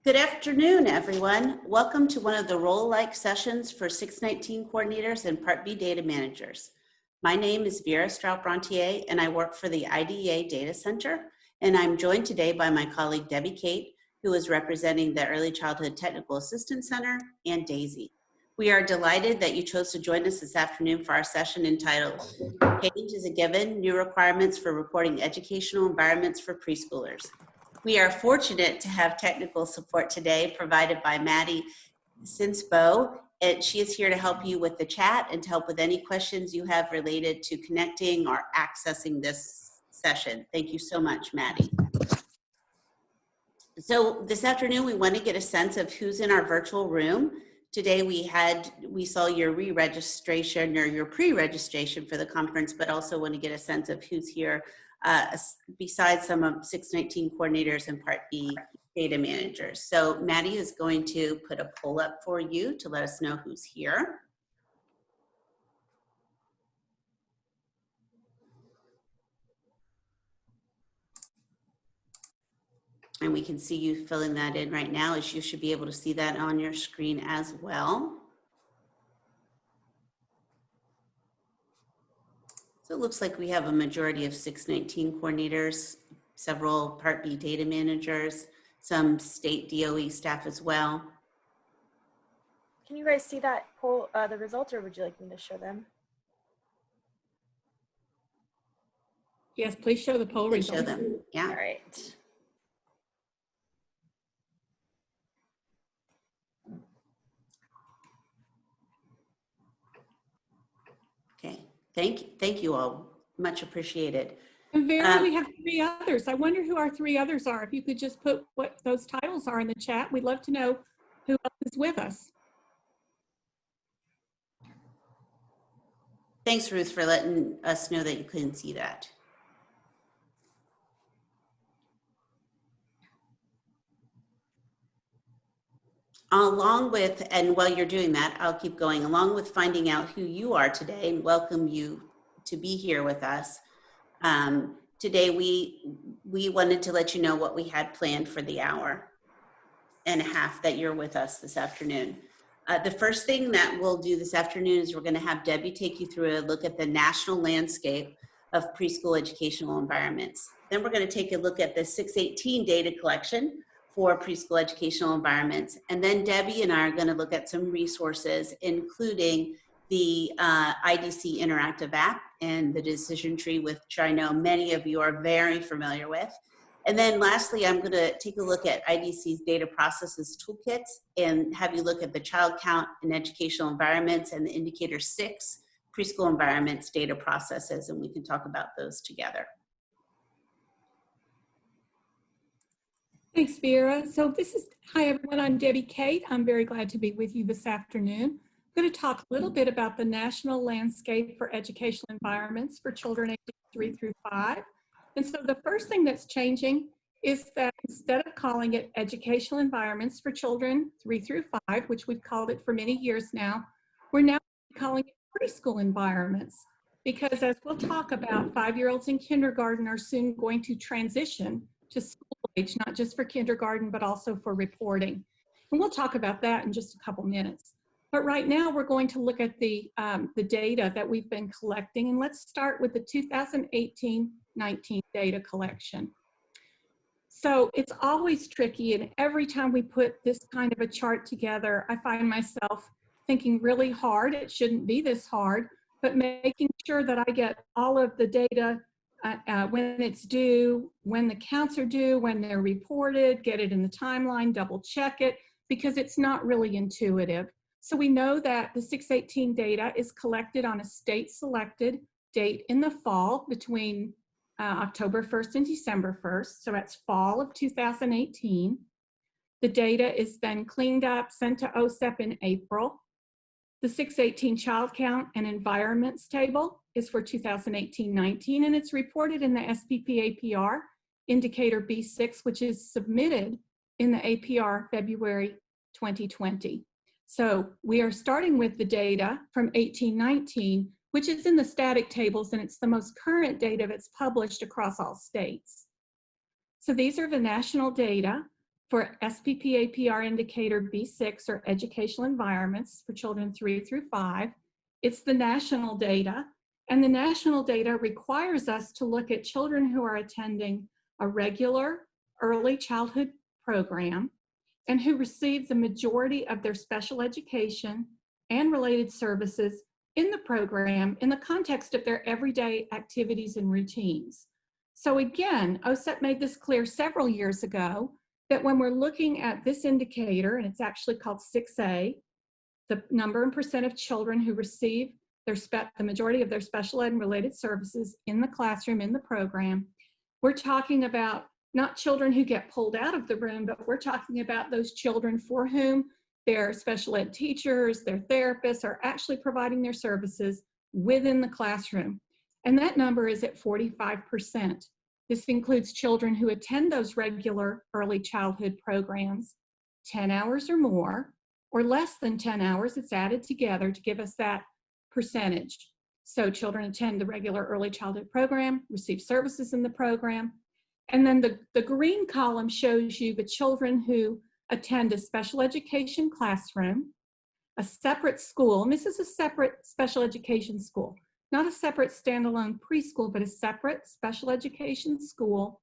Good afternoon, everyone. Welcome to one of the role-like sessions for 619 coordinators and Part B data managers. My name is Vera Strout-Brontier, and I work for the IDEA Data Center. And I'm joined today by my colleague, Debbie Kate, who is representing the Early Childhood Technical Assistance Center, and Daisy. We are delighted that you chose to join us this afternoon for our session entitled Change is a Given, New Requirements for Reporting Educational Environments for Preschoolers. We are fortunate to have technical support today provided by Maddie Sinsbo, and she is here to help you with the chat and to help with any questions you have related to connecting or accessing this session. Thank you so much, Maddie. So this afternoon, we want to get a sense of who's in our virtual room. Today we saw your re-registration or your pre-registration for the conference, but also want to get a sense of who's here besides some of 619 coordinators and Part B data managers. So Maddie is going to put a poll up for you to let us know who's here. And we can see you filling that in right now, as you should be able to see that on your screen as well. So it looks like we have a majority of 619 coordinators, several Part B data managers, some state DOE staff as well. Can you guys see that poll, the results, or would you like me to show them? Yes, please show the poll Please results. show them. Yeah. All right. Okay. Thank you all. Much appreciated. And Vera, we have three others. I wonder who our three others are. If you could just put what those titles are in the chat, we'd love to know who else is with us. Thanks, Ruth, for letting us know that you couldn't see that. Along with, and while you're doing that, I'll keep going, along with finding out who you are today and welcome you to be here with us. Today, we wanted to let you know what we had planned for the hour and a half that you're with us this afternoon. The first thing that we'll do this afternoon is we're going to have Debbie take you through a look at the national landscape of preschool educational environments. Then we're going to take a look at the 618 data collection for preschool educational environments. And then Debbie and I are going to look at some resources, including the IDC interactive app and the decision tree, which I know many of you are very familiar with. And then lastly, I'm going to take a look at IDC's data processes toolkits and have you look at the child count in educational environments and the indicator 6 preschool environments data processes, and we can talk about those together. Thanks, Vera. So hi everyone, I'm Debbie Kate. I'm very glad to be with you this afternoon. I'm going to talk a little bit about the national landscape for educational environments for children ages 3 through 5. And so the first thing that's changing is that instead of calling it educational environments for children 3 through 5, which we've called it for many years now, we're now calling it preschool environments. Because as we'll talk about, 5-year-olds in kindergarten are soon going to transition to school age, not just for kindergarten, but also for reporting. And we'll talk about that in just a couple minutes. But right now we're going to look at the data that we've been collecting. And let's start with the 2018-19 data collection. So it's always tricky, and every time we put this kind of a chart together, I find myself thinking really hard. It shouldn't be this hard, but making sure that I get all of the data when it's due, when the counts are due, when they're reported, get it in the timeline, double check it, because it's not really intuitive. So we know that the 618 data is collected on a state-selected date in the fall between October 1st and December 1st. So that's fall of 2018. The data is then cleaned up, sent to OSEP in April. The 618 child count and environments table is for 2018-19, and it's reported in the SPP APR indicator B6, which is submitted in the APR February 2020. So we are starting with the data from 18-19, which is in the static tables, and it's the most current data that's published across all states. So these are the national data for SPPAPR indicator B6, or educational environments for children 3 through 5. It's the national data, and the national data requires us to look at children who are attending a regular early childhood program and who receive the majority of their special education and related services in the program in the context of their everyday activities and routines. So again, OSEP made this clear several years ago that when we're looking at this indicator, and it's actually called 6A, the number and percent of children who receive the majority of their special ed and related services in the classroom, in the program, we're talking about not children who get pulled out of the room, but we're talking about those children for whom their special ed teachers, their therapists are actually providing their services within the classroom. And that number is at 45%. This includes children who attend those regular early childhood programs 10 hours or more, or less than 10 hours. It's added together to give us that percentage. So children attend the regular early childhood program, receive services in the program. And then the green column shows you the children who attend a special education classroom, a separate school, and this is a separate special education school, not a separate standalone preschool, but a separate special education school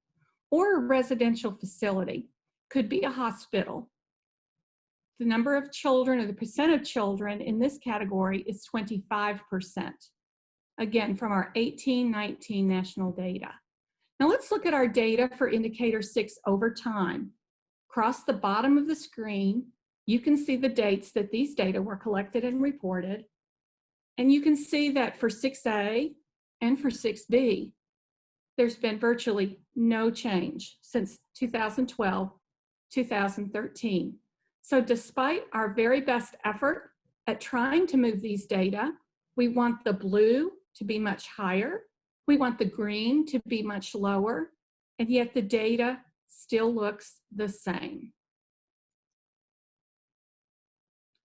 or a residential facility. Could be a hospital. The number of children, or the percent of children in this category, is 25%. Again, from our 18-19 national data. Now let's look at our data for indicator 6 over time. Across the bottom of the screen, you can see the dates that these data were collected and reported. And you can see that for 6A and for 6B, there's been virtually no change since 2012, 2013. So despite our very best effort at trying to move these data, we want the blue to be much higher. We want the green to be much lower, and yet the data still looks the same.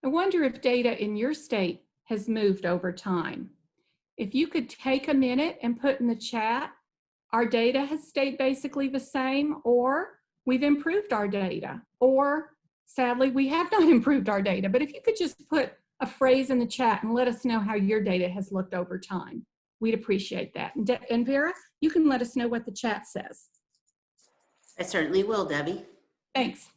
I wonder if data in your state has moved over time. If you could take a minute and put in the chat, our data has stayed basically the same, or we've improved our data, or sadly, we have not improved our data. But if you could just put a phrase in the chat and let us know how your data has looked over time, we'd appreciate that. And Vera, you can let us know what the chat says. I certainly will, Debbie. Thanks.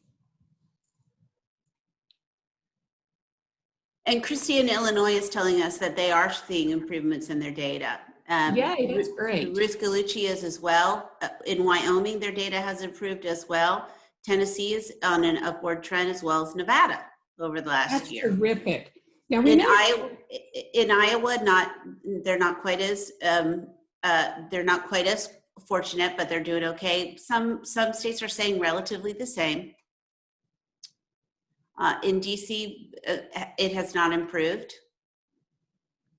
And Christy in Illinois is telling us that they are seeing improvements in their data. Yay, that's great. Ruth Galucci is as well. In Wyoming, their data has improved as well. Tennessee is on an upward trend, as well as Nevada over the last year. That's terrific. Now, In Iowa, they're not quite as fortunate, but they're doing okay. Some states are saying relatively the same. In DC, it has not improved.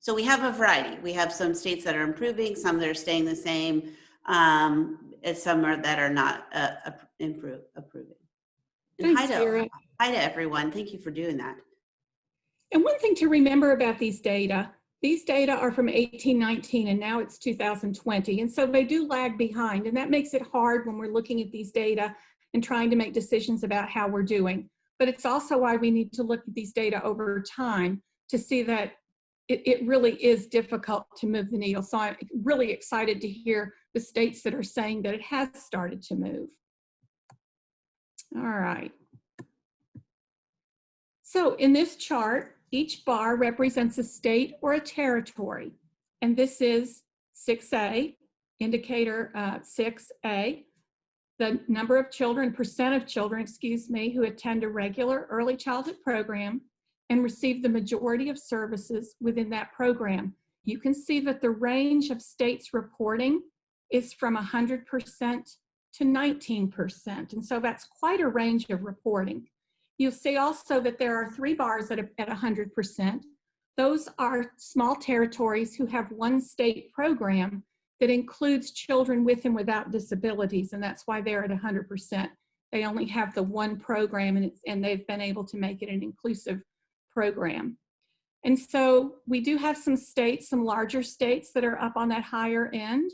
So we have a variety. We have some states that are improving, some that are staying the same, and some that are not improving. And Thanks, Vera. Hi to everyone. Thank you for doing that. And one thing to remember about these data are from 18-19, and now it's 2020. And so they do lag behind, and that makes it hard when we're looking at these data and trying to make decisions about how we're doing. But it's also why we need to look at these data over time to see that it really is difficult to move the needle. So I'm really excited to hear the states that are saying that it has started to move. All right. So in this chart, each bar represents a state or a territory. And this is 6A, indicator 6A. The number of children, percent of children, who attend a regular early childhood program and receive the majority of services within that program. You can see that the range of states reporting is from 100% to 19%. And so that's quite a range of reporting. You'll see also that there are 3 bars at 100%. Those are small territories who have one state program that includes children with and without disabilities, and that's why they're at 100%. They only have the one program, and they've been able to make it an inclusive program. And so we do have some states, some larger states that are up on that higher end.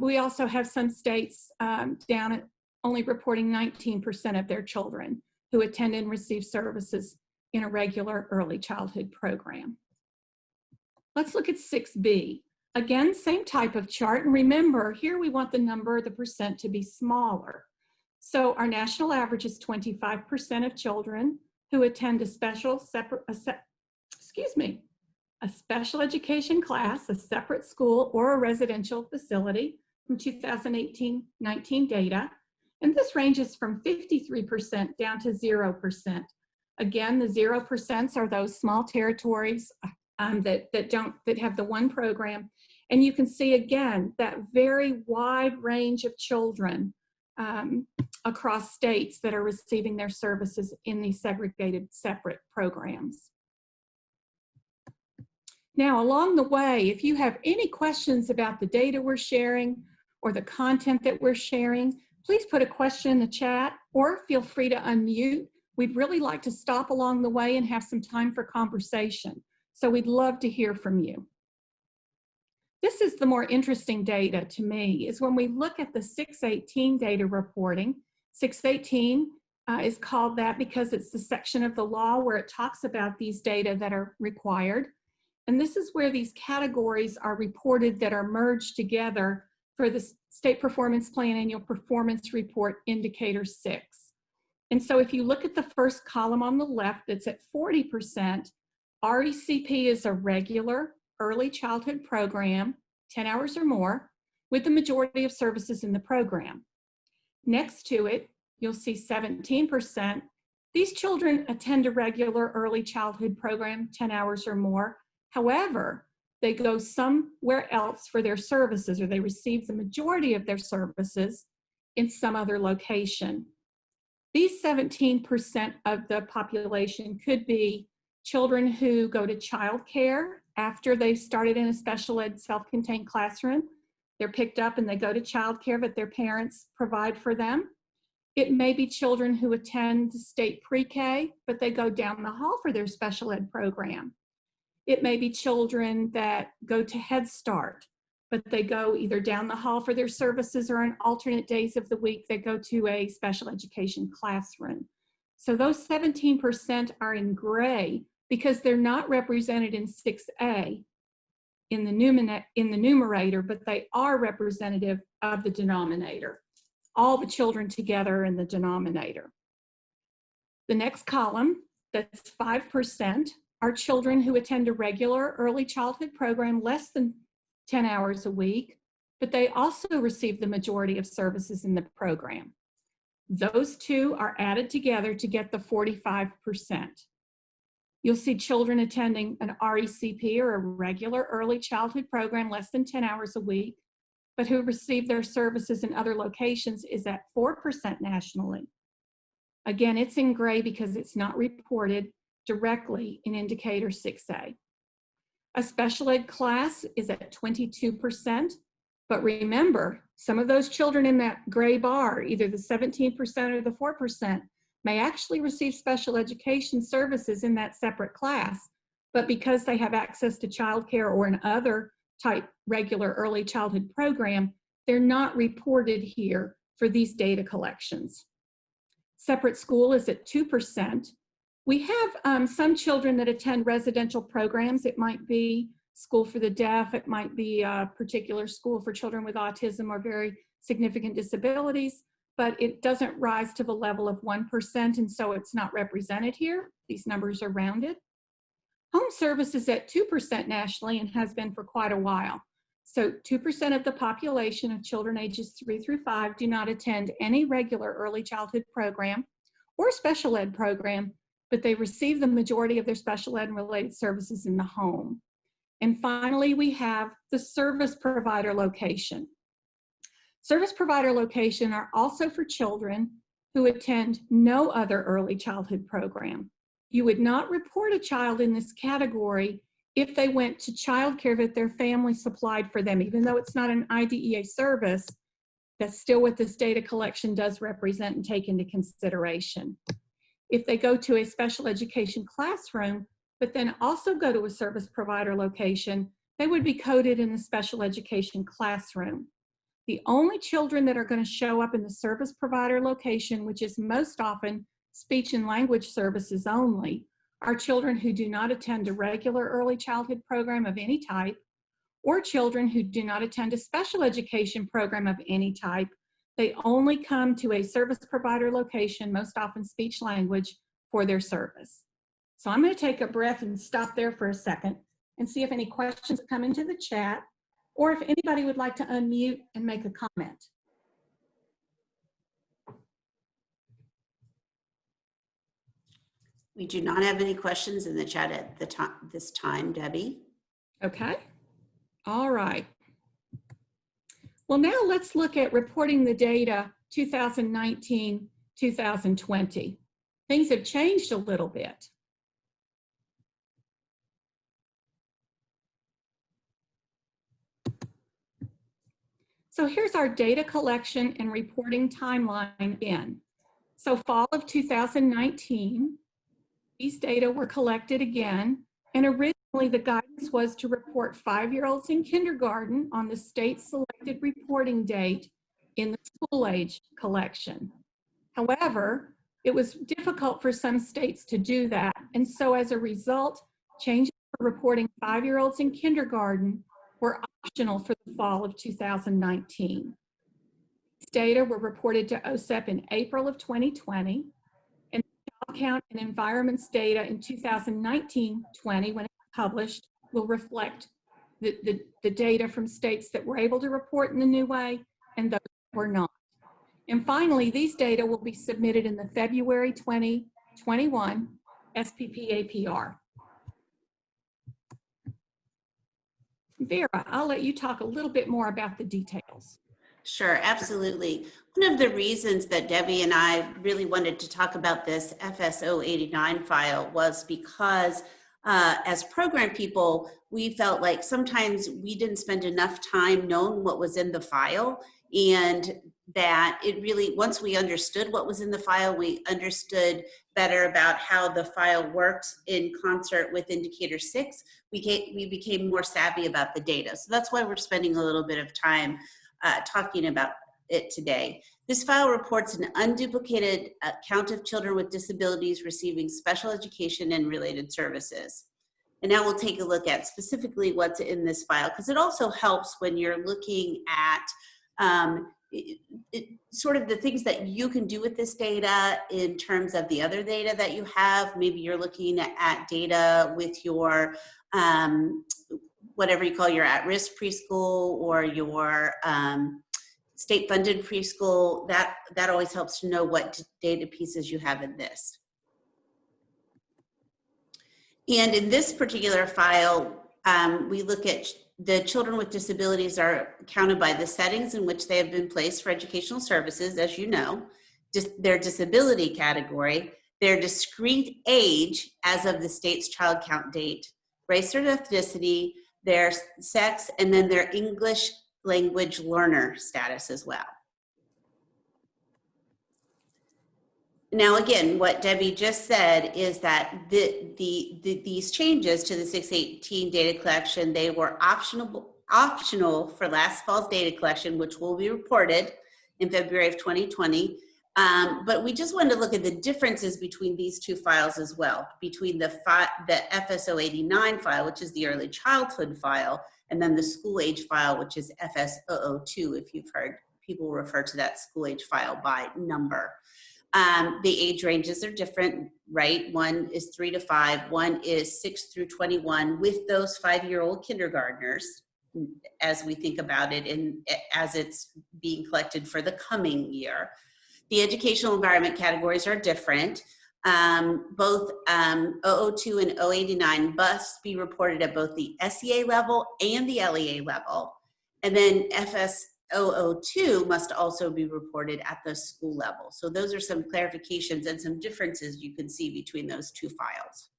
We also have some states down at only reporting 19% of their children who attend and receive services in a regular early childhood program. Let's look at 6B. Again, same type of chart, and remember, here we want the percent to be smaller. So our national average is 25% of children who attend a special education class, a separate school, or a residential facility from 2018-19 data. And this ranges from 53% down to 0%. Again, the 0% are those small territories that have the one program. And you can see again that very wide range of children across states that are receiving their services in these segregated separate programs. Now, along the way, if you have any questions about the data we're sharing or the content that we're sharing, please put a question in the chat or feel free to unmute. We'd really like to stop along the way and have some time for conversation. So we'd love to hear from you. This is the more interesting data to me, is when we look at the 618 data reporting. 618 is called that because it's the section of the law where it talks about these data that are required. And this is where these categories are reported that are merged together for the State Performance Plan Annual Performance Report Indicator 6. And so if you look at the first column on the left, it's at 40%. RECP is a regular early childhood program, 10 hours or more, with the majority of services in the program. Next to it, you'll see 17%. These children attend a regular early childhood program, 10 hours or more. However, they go somewhere else for their services, or they receive the majority of their services in some other location. These 17% of the population could be children who go to childcare after they've started in a special ed self-contained classroom. They're picked up and they go to childcare, but their parents provide for them. It may be children who attend state pre-K, but they go down the hall for their special ed program. It may be children that go to Head Start, but they go either down the hall for their services or on alternate days of the week they go to a special education classroom. So those 17% are in gray because they're not represented in 6A in the numerator, but they are representative of the denominator. All the children together in the denominator. The next column, that's 5%, are children who attend a regular early childhood program less than 10 hours a week, but they also receive the majority of services in the program. Those two are added together to get the 45%. You'll see children attending an RECP or a regular early childhood program less than 10 hours a week, but who receive their services in other locations is at 4% nationally. Again, it's in gray because it's not reported directly in Indicator 6A. A special ed class is at 22%, but remember, some of those children in that gray bar, either the 17% or the 4%, may actually receive special education services in that separate class, but because they have access to childcare or an other type regular early childhood program, they're not reported here for these data collections. Separate school is at 2%. We have some children that attend residential programs. It might be school for the deaf. It might be a particular school for children with autism or very significant disabilities, but it doesn't rise to the level of 1%, and so it's not represented here. These numbers are rounded. Home service is at 2% nationally and has been for quite a while. So 2% of the population of children ages 3 through 5 do not attend any regular early childhood program or special ed program, but they receive the majority of their special ed and related services in the home. And finally, we have the service provider location. Service provider location are also for children who attend no other early childhood program. You would not report a child in this category if they went to childcare that their family supplied for them. Even though it's not an IDEA service, that's still what this data collection does represent and take into consideration. If they go to a special education classroom, but then also go to a service provider location, they would be coded in the special education classroom. The only children that are going to show up in the service provider location, which is most often speech and language services only, are children who do not attend a regular early childhood program of any type, or children who do not attend a special education program of any type. They only come to a service provider location, most often speech language, for their service. So I'm going to take a breath and stop there for a second and see if any questions come into the chat, or if anybody would like to unmute and make a comment. We do not have any questions in the chat at this time, Debbie. Okay. All right. Well, now let's look at reporting the data 2019, 2020. Things have changed a little bit. So here's our data collection and reporting timeline again. So fall of 2019, these data were collected again, and originally the guidance was to report 5-year-olds in kindergarten on the state selected reporting date in the school age collection. However, it was difficult for some states to do that, and so as a result, changes for reporting 5-year-olds in kindergarten were optional for the fall of 2019. These data were reported to OSEP in April of 2020, and child count and environments data in 2019-20, when it's published, will reflect the data from states that were able to report in the new way and those that were not. And finally, these data will be submitted in the February 2021 SPP APR. Vera, I'll let you talk a little bit more about the details. Sure, absolutely. One of the reasons that Debbie and I really wanted to talk about this FS 089 file was because as program people, we felt like sometimes we didn't spend enough time knowing what was in the file, and that it really, once we understood what was in the file, we understood better about how the file works in concert with indicator 6, we became more savvy about the data. So that's why we're spending a little bit of time talking about it today. This file reports an unduplicated count of children with disabilities receiving special education and related services. And now we'll take a look at specifically what's in this file, because it also helps when you're looking at sort of the things that you can do with this data in terms of the other data that you have. Maybe you're looking at data with your whatever you call your at-risk preschool or your state-funded preschool. That always helps to know what data pieces you have in this. And in this particular file, we look at the children with disabilities are counted by the settings in which they have been placed for educational services, as you know, their disability category, their discrete age as of the state's child count date, race or ethnicity, their sex, and then their English language learner status as well. Now, again, what Debbie just said is that these changes to the 618 data collection, they were optional for last fall's data collection, which will be reported in February of 2020. But we just wanted to look at the differences between these two files as well, between the FS 089 file, which is the early childhood file, and then the school age file, which is FS 002, if you've heard people refer to that school age file by number. The age ranges are different, right? One is 3 to 5, one is 6 through 21, with those 5-year-old kindergartners, as we think about it as it's being collected for the coming year. The educational environment categories are different. Both 002 and 089 must be reported at both the SEA level and the LEA level. And then FS 002 must also be reported at the school level. So those are some clarifications and some differences you can see between those two files.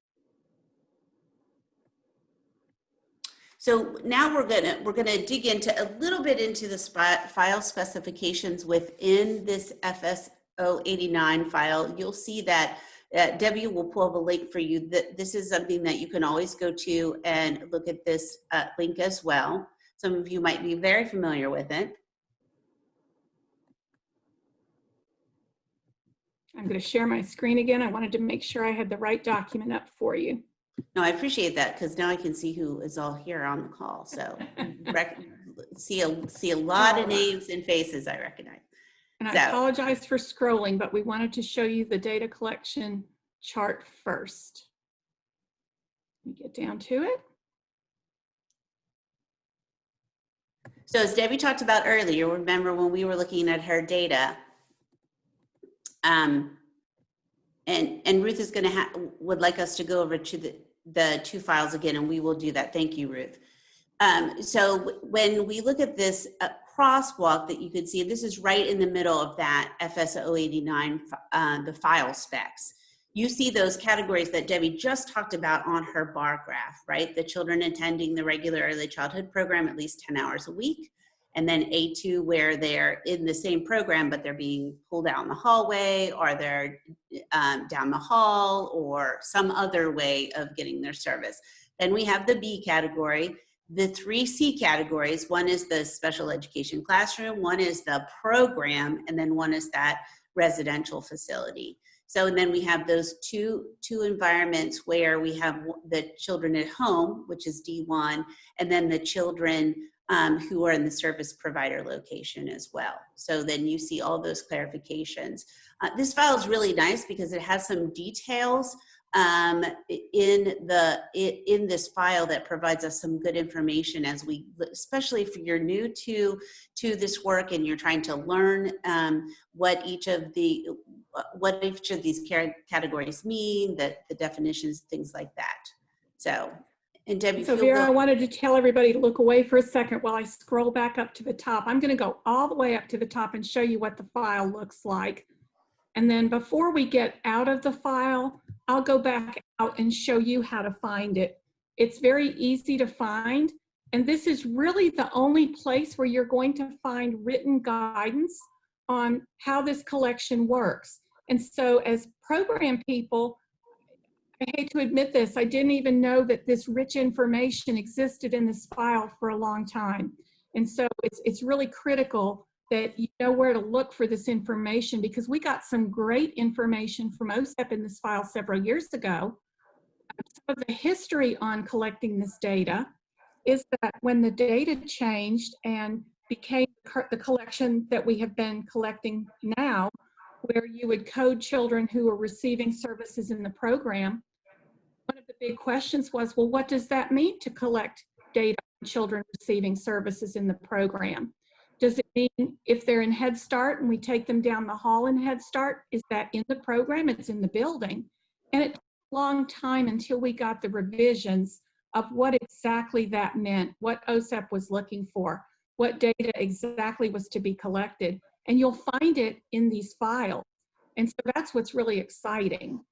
So now we're gonna dig into a little bit into the file specifications within this FS 089 file. You'll see that Debbie will pull up a link for you. This is something that you can always go to and look at this link as well. Some of you might be very familiar with it. I'm going to share my screen again. I wanted to make sure I had the right document up for you. No, I appreciate that because now I can see who is all here on the call. So see a lot of names and faces I recognize. And I So- apologize for scrolling, but we wanted to show you the data collection chart first. Let me get down to it. So as Debbie talked about earlier, remember when we were looking at her data, and Ruth is going to would like us to go over to the two files again, and we will do that. Thank you, Ruth. So when we look at this crosswalk that you could see, this is right in the middle of that FS 089, the file specs. You see those categories that Debbie just talked about on her bar graph, right? The children attending the regular early childhood program at least 10 hours a week. And then A2, where they're in the same program, but they're being pulled down the hallway, or they're down the hall, or some other way of getting their service. Then we have the B category. The 3 C categories, one is the special education classroom, one is the program, and then one is that residential facility. So, and then we have those two environments where we have the children at home, which is D1, and then the children who are in the service provider location as well. So then you see all those clarifications. This file is really nice because it has some details in this file that provides us some good information as we, especially if you're new to this work and you're trying to learn what each of these categories mean, the definitions, things like that. So, and Debbie, So Vera, I wanted to tell everybody to look away for a second while I scroll back up to the top. I'm going to go all the way up to the top and show you what the file looks like. And then before we get out of the file, I'll go back out and show you how to find it. It's very easy to find. And this is really the only place where you're going to find written guidance on how this collection works. And so as program people, I hate to admit this, I didn't even know that this rich information existed in this file for a long time. And so it's really critical that you know where to look for this information, because we got some great information from OSEP in this file several years ago. Some of the history on collecting this data is that when the data changed and became the collection that we have been collecting now, where you would code children who are receiving services in the program, one of the big questions was, well, what does that mean to collect data on children receiving services in the program? Does it mean if they're in Head Start and we take them down the hall in Head Start, is that in the program? It's in the building. And it took a long time until we got the revisions of what exactly that meant, what OSEP was looking for, what data exactly was to be collected. And you'll find it in these files. And so that's what's really exciting.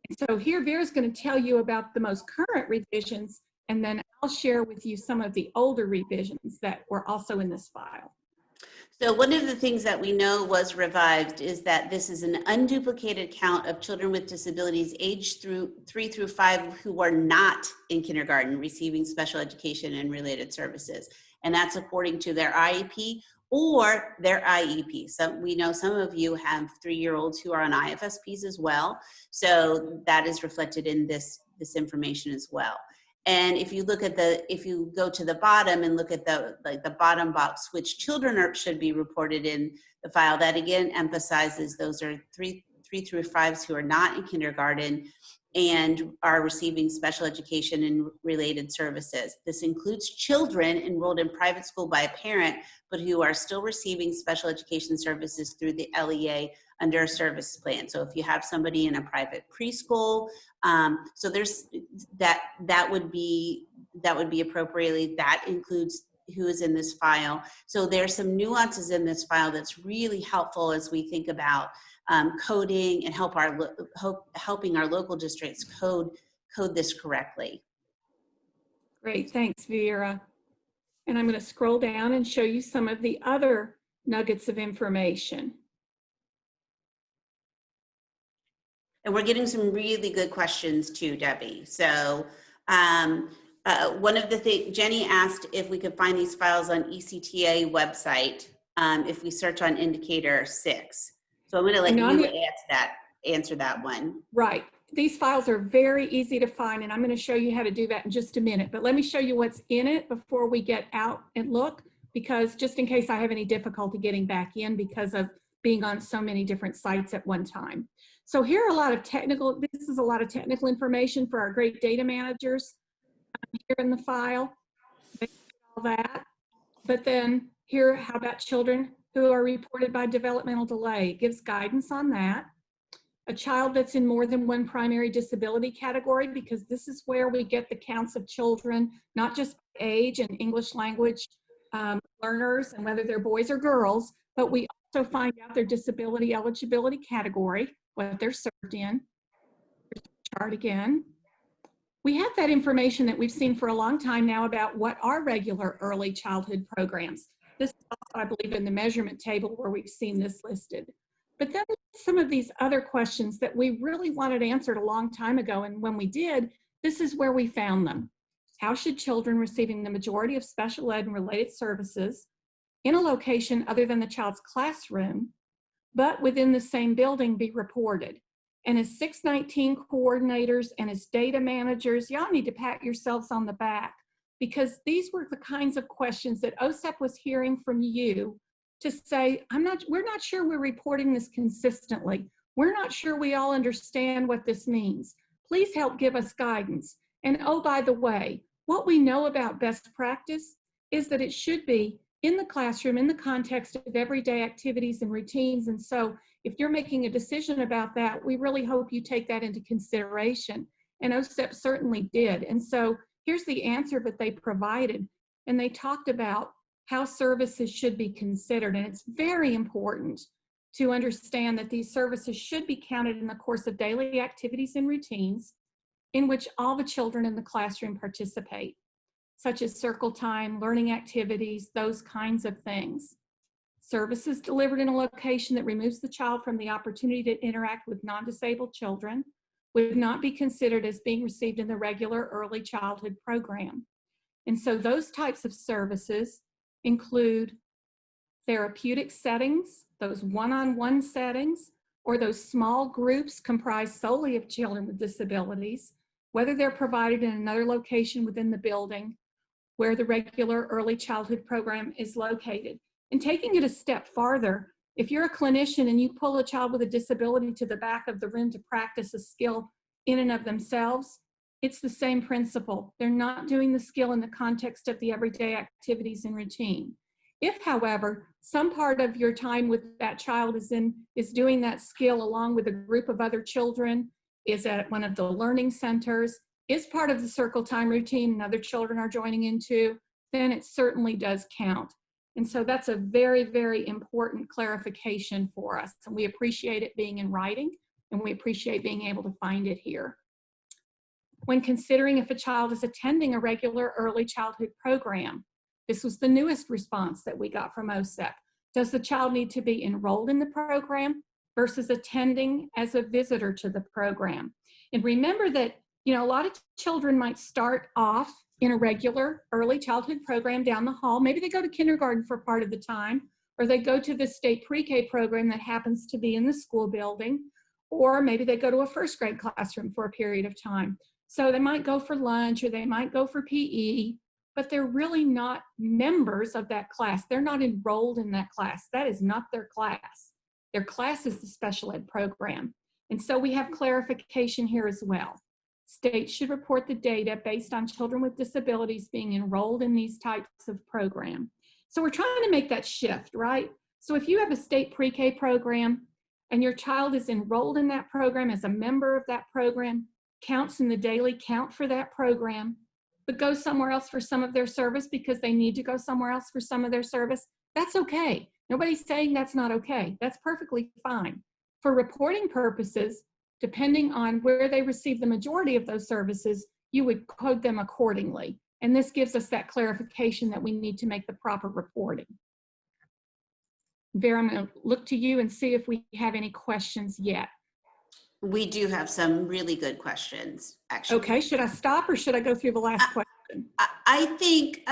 And so here Vera's going to tell you about the most current revisions, and then I'll share with you some of the older revisions that were also in this file. So one of the things that we know was revised is that this is an unduplicated count of children with disabilities aged 3 through 5 who are not in kindergarten receiving special education and related services. And that's according to their IEP or their IEP. So we know some of you have 3-year-olds who are on IFSPs as well. So that is reflected in this information as well. And if you look at if you go to the bottom and look at the bottom box, which children should be reported in the file, that again emphasizes those are 3 through 5s who are not in kindergarten and are receiving special education and related services. This includes children enrolled in private school by a parent, but who are still receiving special education services through the LEA under a service plan. So if you have somebody in a private preschool, so there's that would be appropriately, that includes who is in this file. So there's some nuances in this file that's really helpful as we think about coding and helping our local districts code this correctly. Great, thanks, Vera. And I'm going to scroll down and show you some of the other nuggets of information. And we're getting some really good questions too, Debbie. So one of the things, Jenny asked if we could find these files on ECTA website if we search on indicator 6. So I'm going to let And now I'm you gonna- answer that one. Right. These files are very easy to find, and I'm going to show you how to do that in just a minute. But let me show you what's in it before we get out and look, because just in case I have any difficulty getting back in because of being on so many different sites at one time. So here are a lot of this is a lot of technical information for our great data managers here in the file. They do all that. But then here, how about children who are reported by developmental delay? It gives guidance on that. A child that's in more than one primary disability category, because this is where we get the counts of children, not just age and English language learners and whether they're boys or girls, but we also find out their disability eligibility category, what they're served in. Here's the chart again. We have that information that we've seen for a long time now about what are regular early childhood programs. This is also, I believe, in the measurement table where we've seen this listed. But then some of these other questions that we really wanted answered a long time ago, and when we did, this is where we found them. How should children receiving the majority of special ed and related services in a location other than the child's classroom, but within the same building, be reported? And as 619 coordinators and as data managers, y'all need to pat yourselves on the back, because these were the kinds of questions that OSEP was hearing from you to say, we're not sure we're reporting this consistently. We're not sure we all understand what this means. Please help give us guidance. And oh, by the way, what we know about best practice is that it should be in the classroom, in the context of everyday activities and routines. And so if you're making a decision about that, we really hope you take that into consideration. And OSEP certainly did. And so here's the answer that they provided. And they talked about how services should be considered. And it's very important to understand that these services should be counted in the course of daily activities and routines in which all the children in the classroom participate, such as circle time, learning activities, those kinds of things. Services delivered in a location that removes the child from the opportunity to interact with non-disabled children would not be considered as being received in the regular early childhood program. And so those types of services include therapeutic settings, those one-on-one settings, or those small groups comprised solely of children with disabilities, whether they're provided in another location within the building where the regular early childhood program is located. And taking it a step farther, if you're a clinician and you pull a child with a disability to the back of the room to practice a skill in and of themselves, it's the same principle. They're not doing the skill in the context of the everyday activities and routine. If, however, some part of your time with that child is doing that skill along with a group of other children, is at one of the learning centers, is part of the circle time routine and other children are joining into, then it certainly does count. And so that's a very, very important clarification for us. And we appreciate it being in writing, and we appreciate being able to find it here. When considering if a child is attending a regular early childhood program, this was the newest response that we got from OSEP. Does the child need to be enrolled in the program versus attending as a visitor to the program? And remember that, you know, a lot of children might start off in a regular early childhood program down the hall. Maybe they go to kindergarten for part of the time, or they go to the state pre-K program that happens to be in the school building, or maybe they go to a first grade classroom for a period of time. So they might go for lunch or they might go for PE, but they're really not members of that class. They're not enrolled in that class. That is not their class. Their class is the special ed program. And so we have clarification here as well. States should report the data based on children with disabilities being enrolled in these types of program. So we're trying to make that shift, right? So if you have a state pre-K program and your child is enrolled in that program as a member of that program, counts in the daily count for that program, but goes somewhere else for some of their service because they need to go somewhere else for some of their service, that's okay. Nobody's saying that's not okay. That's perfectly fine. For reporting purposes, depending on where they receive the majority of those services, you would code them accordingly. And this gives us that clarification that we need to make the proper reporting. Vera, I'm going to look to you and see if we have any questions yet. We do have some really good questions, actually. Okay, should I stop or should I go through the last question? I think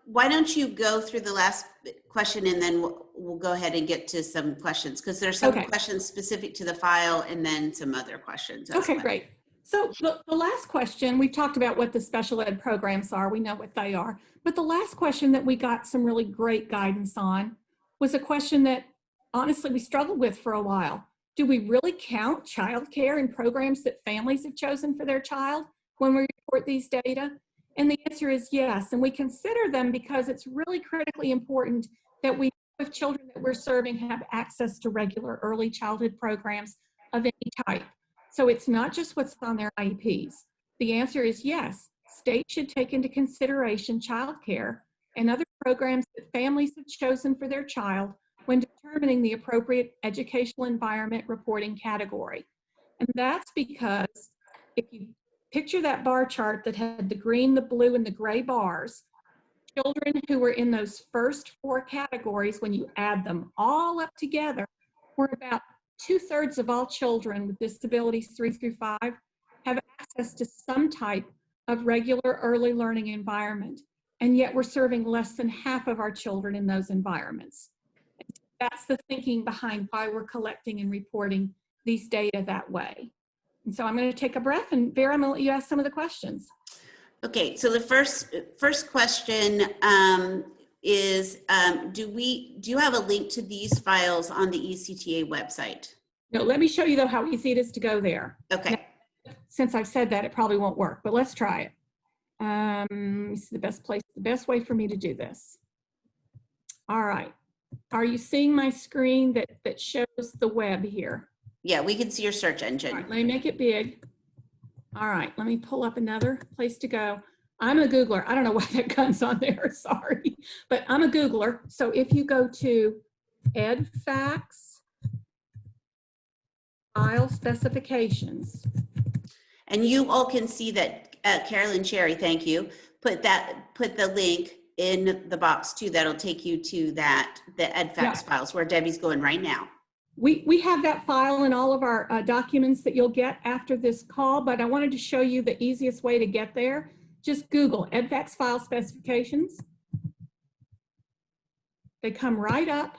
why don't you go through the last question and then we'll go ahead and get to some questions because there's some Okay. questions specific to the file and then some other questions as Okay, well. great. So the last question, we've talked about what the special ed programs are. We know what they are. But the last question that we got some really great guidance on was a question that honestly we struggled with for a while. Do we really count childcare in programs that families have chosen for their child when we report these data? And the answer is yes. And we consider them because it's really critically important that we know if children that we're serving have access to regular early childhood programs of any type. So it's not just what's on their IEPs. The answer is yes. States should take into consideration childcare and other programs that families have chosen for their child when determining the appropriate educational environment reporting category. And that's because if you picture that bar chart that had the green, the blue, and the gray bars, children who were in those first 4 categories, when you add them all up together, were about 2/3 of all children with disabilities 3 through 5 have access to some type of regular early learning environment. And yet we're serving less than half of our children in those environments. That's the thinking behind why we're collecting and reporting these data that way. And so I'm going to take a breath, and Vera, I'm going to let you ask some of the questions. Okay, so the first question is, do you have a link to these files on the ECTA website? No, let me show you though how easy it is to go there. Okay. Now, since I've said that, it probably won't work, but let's try it. This is the best way for me to do this. All right. Are you seeing my screen that shows the web here? Yeah, we can see your search engine. All right, let me make it big. All right, let me pull up another place to go. I'm a Googler. I don't know why that gun's on there, sorry. But I'm a Googler. So if you go to EdFacts, file specifications. And you all can see that Carolyn Cherry, thank you, put the link in the box too. That'll take you to the EdFacts files where Debbie's going right now. We have that file in all of our documents that you'll get after this call, but I wanted to show you the easiest way to get there. Just Google EdFacts file specifications. They come right up.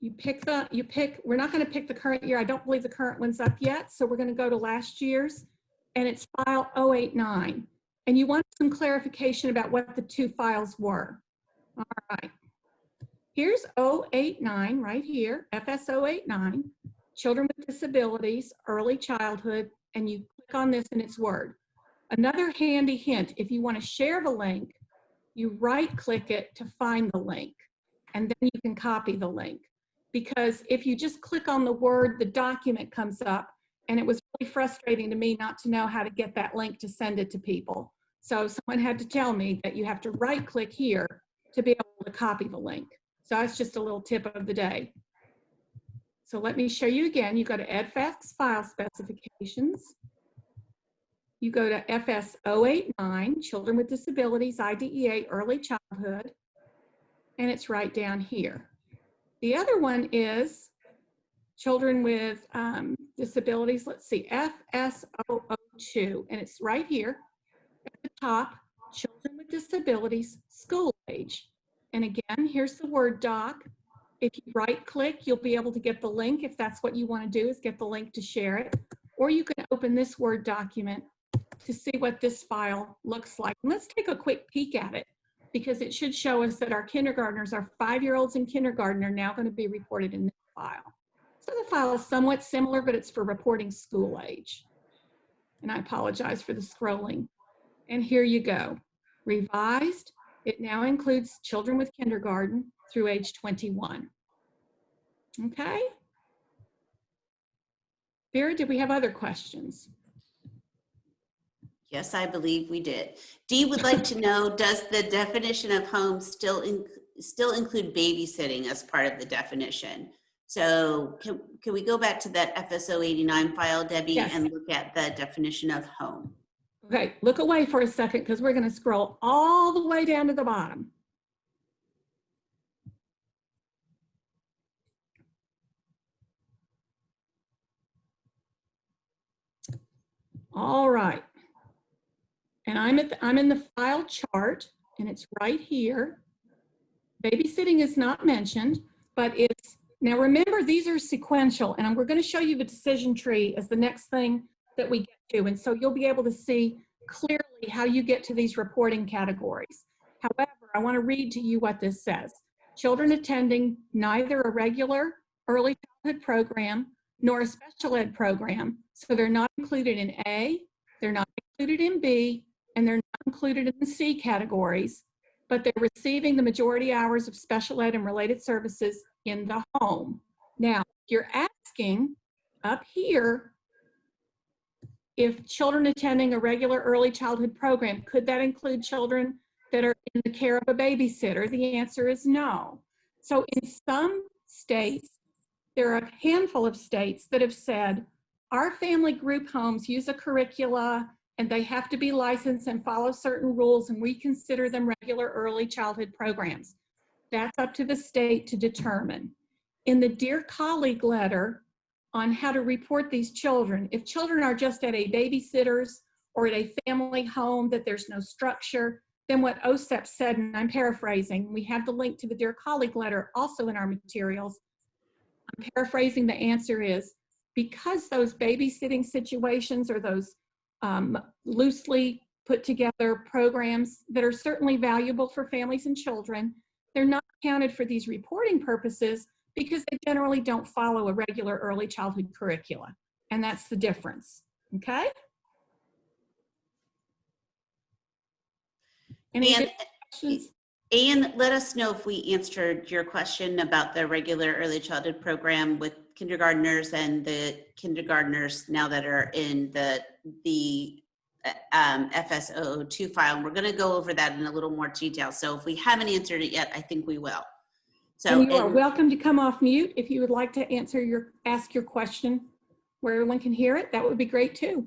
We're not going to pick the current year. I don't believe the current one's up yet. So we're going to go to last year's, and it's file 089. And you want some clarification about what the 2 files were. All right. Here's 089 right here, FS 089, Children with Disabilities, Early Childhood, and you click on this and it's Word. Another handy hint, if you want to share the link, you right-click it to find the link, and then you can copy the link. Because if you just click on the word, the document comes up, and it was really frustrating to me not to know how to get that link to send it to people. So someone had to tell me that you have to right-click here to be able to copy the link. So that's just a little tip of the day. So let me show you again. You go to EdFacts file specifications. You go to FS 089, Children with Disabilities, IDEA, Early Childhood, and it's right down here. The other one is Children with Disabilities, let's see, FS 002, and it's right here at the top, Children with Disabilities, School Age. And again, here's the Word doc. If you right-click, you'll be able to get the link if that's what you want to do, is get the link to share it. Or you can open this Word document to see what this file looks like. And let's take a quick peek at it, because it should show us that our kindergartners, our 5-year-olds in kindergarten, are now going to be reported in this file. So the file is somewhat similar, but it's for reporting school age. And I apologize for the scrolling. And here you go. Revised. It now includes children with kindergarten through age 21. Okay. Vera, did we have other questions? Yes, I believe we did. Dee would like to know, does the definition of home still include babysitting as part of the definition? So can we go back to that FS 089 file, Debbie, Yes. and look at the definition of home? Okay, look away for a second because we're going to scroll all the way down to the bottom. All right. And I'm in the file chart, and it's right here. Babysitting is not mentioned, but it's, now remember, these are sequential, and we're going to show you the decision tree as the next thing that we get to. And so you'll be able to see clearly how you get to these reporting categories. However, I want to read to you what this says. Children attending neither a regular early childhood program nor a special ed program. So they're not included in A, they're not included in B, and they're not included in the C categories, but they're receiving the majority hours of special ed and related services in the home. Now, you're asking up here, if children attending a regular early childhood program, could that include children that are in the care of a babysitter? The answer is no. So in some states, there are a handful of states that have said, our family group homes use a curricula and they have to be licensed and follow certain rules, and we consider them regular early childhood programs. That's up to the state to determine. In the Dear Colleague letter on how to report these children, if children are just at a babysitter's or at a family home, that there's no structure, then what OSEP said, and I'm paraphrasing, we have the link to the Dear Colleague letter also in our materials. I'm paraphrasing, the answer is, because those babysitting situations or those loosely put together programs that are certainly valuable for families and children, they're not counted for these reporting purposes because they generally don't follow a regular early childhood curricula. And that's the difference, okay? Any And questions? Anne, let us know if we answered your question about the regular early childhood program with kindergartners and the kindergartners now that are in the FS002 file. We're going to go over that in a little more detail. So if we haven't answered it yet, I think we will. So, and you are welcome to come off mute if you would like to ask your question where everyone can hear it. That would be great too.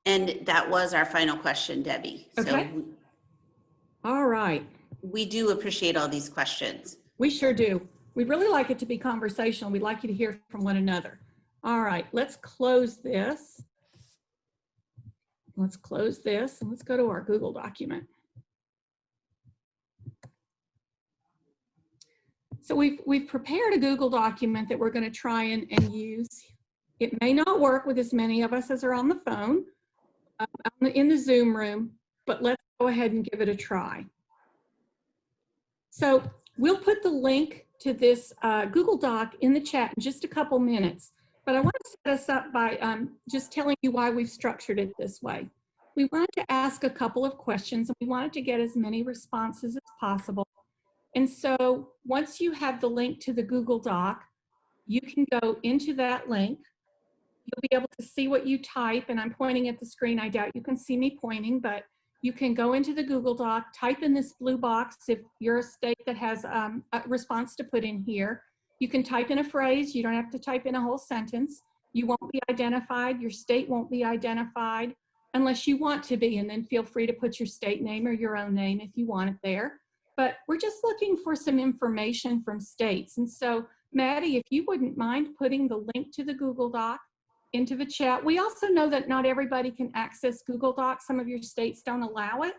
And that was our final question, Debbie. Okay. So All right. we do appreciate all these questions. We sure do. We'd really like it to be conversational. We'd like you to hear from one another. All right, let's close this. Let's close this and let's go to our Google document. So we've prepared a Google document that we're going to try and use. It may not work with as many of us as are on the phone in the Zoom room, but let's go ahead and give it a try. So we'll put the link to this Google Doc in the chat in just a couple minutes, but I want to set us up by just telling you why we've structured it this way. We wanted to ask a couple of questions and we wanted to get as many responses as possible. And so once you have the link to the Google Doc, you can go into that link. You'll be able to see what you type, and I'm pointing at the screen. I doubt you can see me pointing, but you can go into the Google Doc, type in this blue box if you're a state that has a response to put in here. You can type in a phrase. You don't have to type in a whole sentence. You won't be identified. Your state won't be identified unless you want to be, and then feel free to put your state name or your own name if you want it there. But we're just looking for some information from states. And so, Maddie, if you wouldn't mind putting the link to the Google Doc into the chat. We also know that not everybody can access Google Docs. Some of your states don't allow it.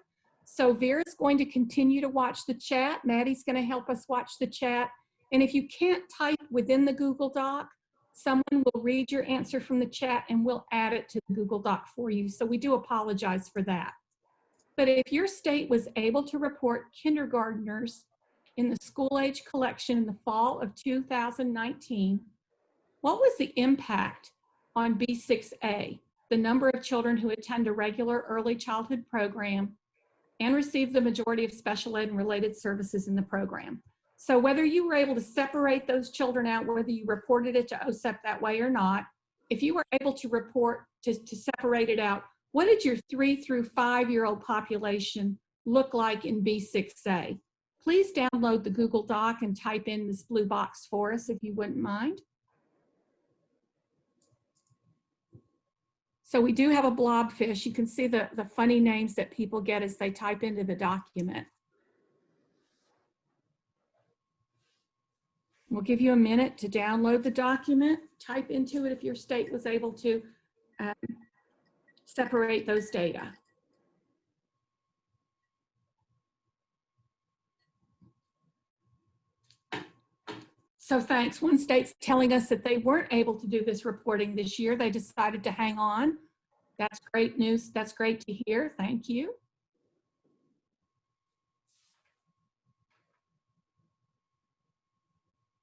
So Vera's going to continue to watch the chat. Maddie's going to help us watch the chat. And if you can't type within the Google Doc, someone will read your answer from the chat and we'll add it to the Google Doc for you. So we do apologize for that. But if your state was able to report kindergartners in the school age collection in the fall of 2019, what was the impact on B6A, the number of children who attend a regular early childhood program and receive the majority of special ed and related services in the program? So whether you were able to separate those children out, whether you reported it to OSEP that way or not, if you were able to report, to separate it out, what did your 3 through 5-year-old population look like in B6A? Please download the Google Doc and type in this blue box for us if you wouldn't mind. So we do have a blobfish. You can see the funny names that people get as they type into the document. We'll give you a minute to download the document, type into it if your state was able to separate those data. So thanks. One state's telling us that they weren't able to do this reporting this year. They decided to hang on. That's great news. That's great to hear. Thank you.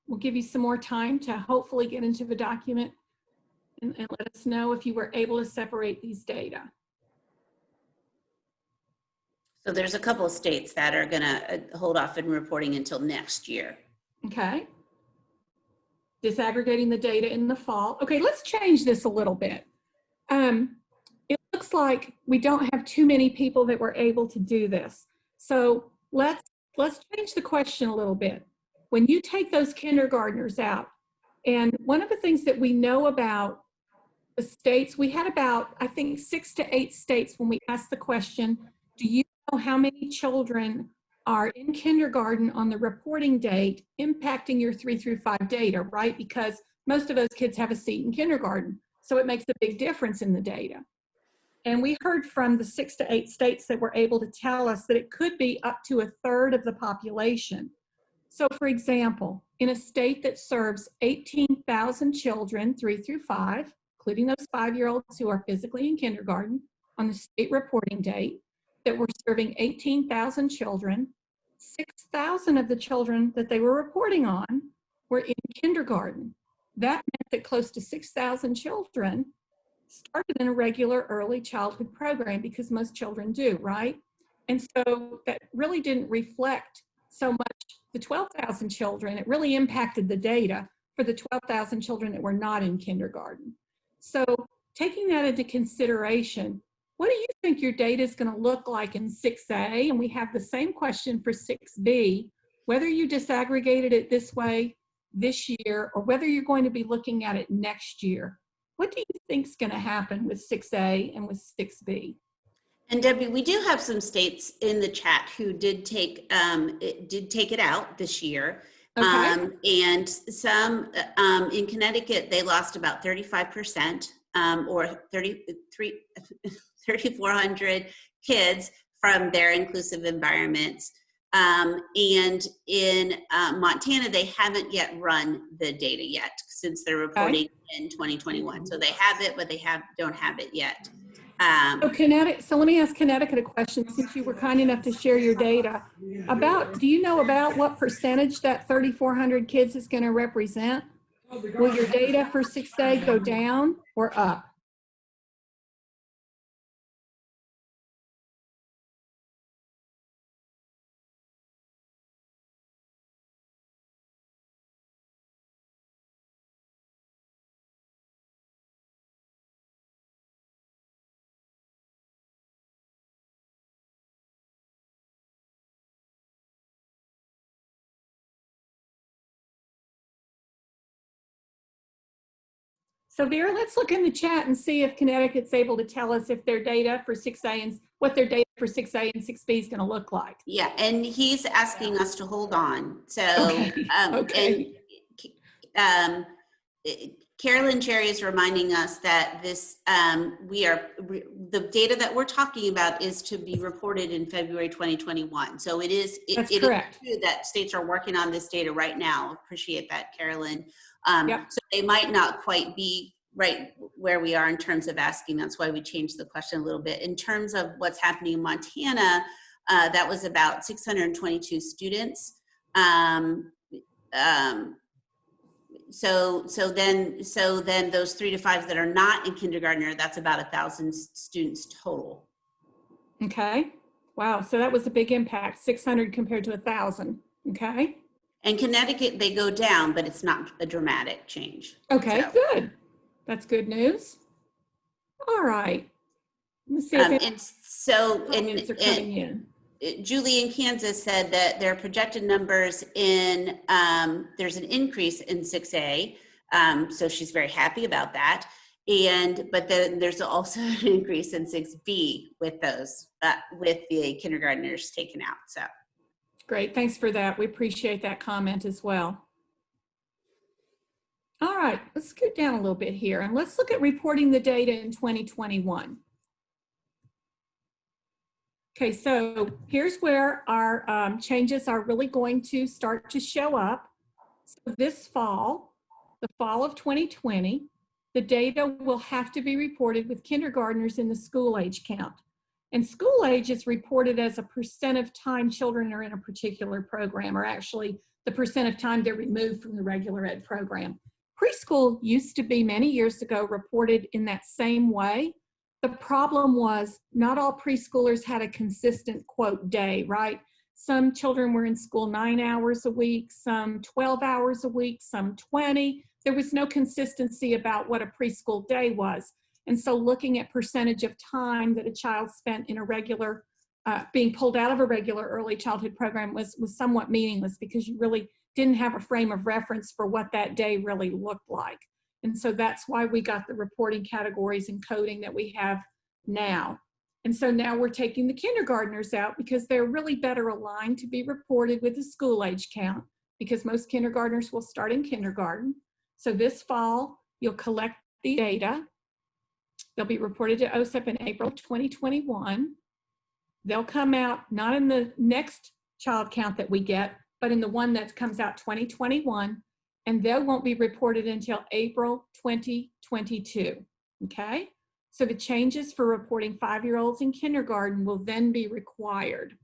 We'll give you some more time to hopefully get into the document and let us know if you were able to separate these data. So there's a couple of states that are gonna hold off in reporting until next year. Okay. Disaggregating the data in the fall. Okay, let's change this a little bit. It looks like we don't have too many people that were able to do this. So let's change the question a little bit. When you take those kindergartners out, and one of the things that we know about the states, we had about, I think, 6 to 8 states when we asked the question, do you know how many children are in kindergarten on the reporting date impacting your 3 through 5 data, right? Because most of those kids have a seat in kindergarten. So it makes a big difference in the data. And we heard from the 6 to 8 states that were able to tell us that it could be up to 1/3 of the population. So for example, in a state that serves 18,000 children 3 through 5, including those 5-year-olds who are physically in kindergarten on the state reporting date, that were serving 18,000 children, 6,000 of the children that they were reporting on were in kindergarten. That meant that close to 6,000 children started in a regular early childhood program, because most children do, right? And so that really didn't reflect so much the 12,000 children. It really impacted the data for the 12,000 children that were not in kindergarten. So taking that into consideration, what do you think your data is going to look like in 6A? And we have the same question for 6B, whether you disaggregated it this way this year or whether you're going to be looking at it next year. What do you think is going to happen with 6A and with 6B? And Debbie, we do have some states in the chat who did take it out this year. Okay. And some in Connecticut, they lost about 35% or 3,400 kids from their inclusive environments. And in Montana, they haven't yet run the data yet since they're reporting in 2021. So they have it, but they don't have it yet. So let me ask Connecticut a question, since you were kind enough to share your data. Do you know about what percentage that 3,400 kids is going to represent? Will your data for 6A go down or up? So Vera, let's look in the chat and see if Connecticut's able to tell us if their data for 6A and what their data for 6A and 6B is going to look like. Yeah, and he's asking us to hold on. So, Okay. And Carolyn Cherry is reminding us that this the data that we're talking about is to be reported in February 2021. So it is correct. Is true that states are working on this data right now. Appreciate that, Carolyn. Yep. So they might not quite be right where we are in terms of asking. That's why we changed the question a little bit. In terms of what's happening in Montana, that was about 622 students. So then those 3 to 5s that are not in kindergarten, that's about 1,000 students total. Okay. Wow. So that was a big impact, 600 compared to 1,000. Okay. And Connecticut, they go down, but it's not a dramatic change. Okay, so. Good. That's good news. All right. Let's see if comments are coming in. Julie in Kansas said that their projected numbers in, there's an increase in 6A. So she's very happy about that. But then there's also an increase in 6B with those, with the kindergartners taken out, so. Great, thanks for that. We appreciate that comment as well. All right, let's scoot down a little bit here and let's look at reporting the data in 2021. Okay, so here's where our changes are really going to start to show up. So this fall, the fall of 2020, the data will have to be reported with kindergartners in the school age count. And school age is reported as a percent of time children are in a particular program, or actually the percent of time they're removed from the regular ed program. Preschool used to be many years ago reported in that same way. The problem was not all preschoolers had a consistent quote day, right? Some children were in school 9 hours a week, some 12 hours a week, some 20. There was no consistency about what a preschool day was. And so looking at percentage of time that a child spent in a regular, being pulled out of a regular early childhood program was somewhat meaningless, because you really didn't have a frame of reference for what that day really looked like. And so that's why we got the reporting categories and coding that we have now. And so now we're taking the kindergartners out because they're really better aligned to be reported with the school age count, because most kindergartners will start in kindergarten. So this fall, you'll collect the data. They'll be reported to OSEP in April 2021. They'll come out not in the next child count that we get, but in the one that comes out 2021, and they won't be reported until April 2022, okay? So the changes for reporting 5-year-olds in kindergarten will then be required.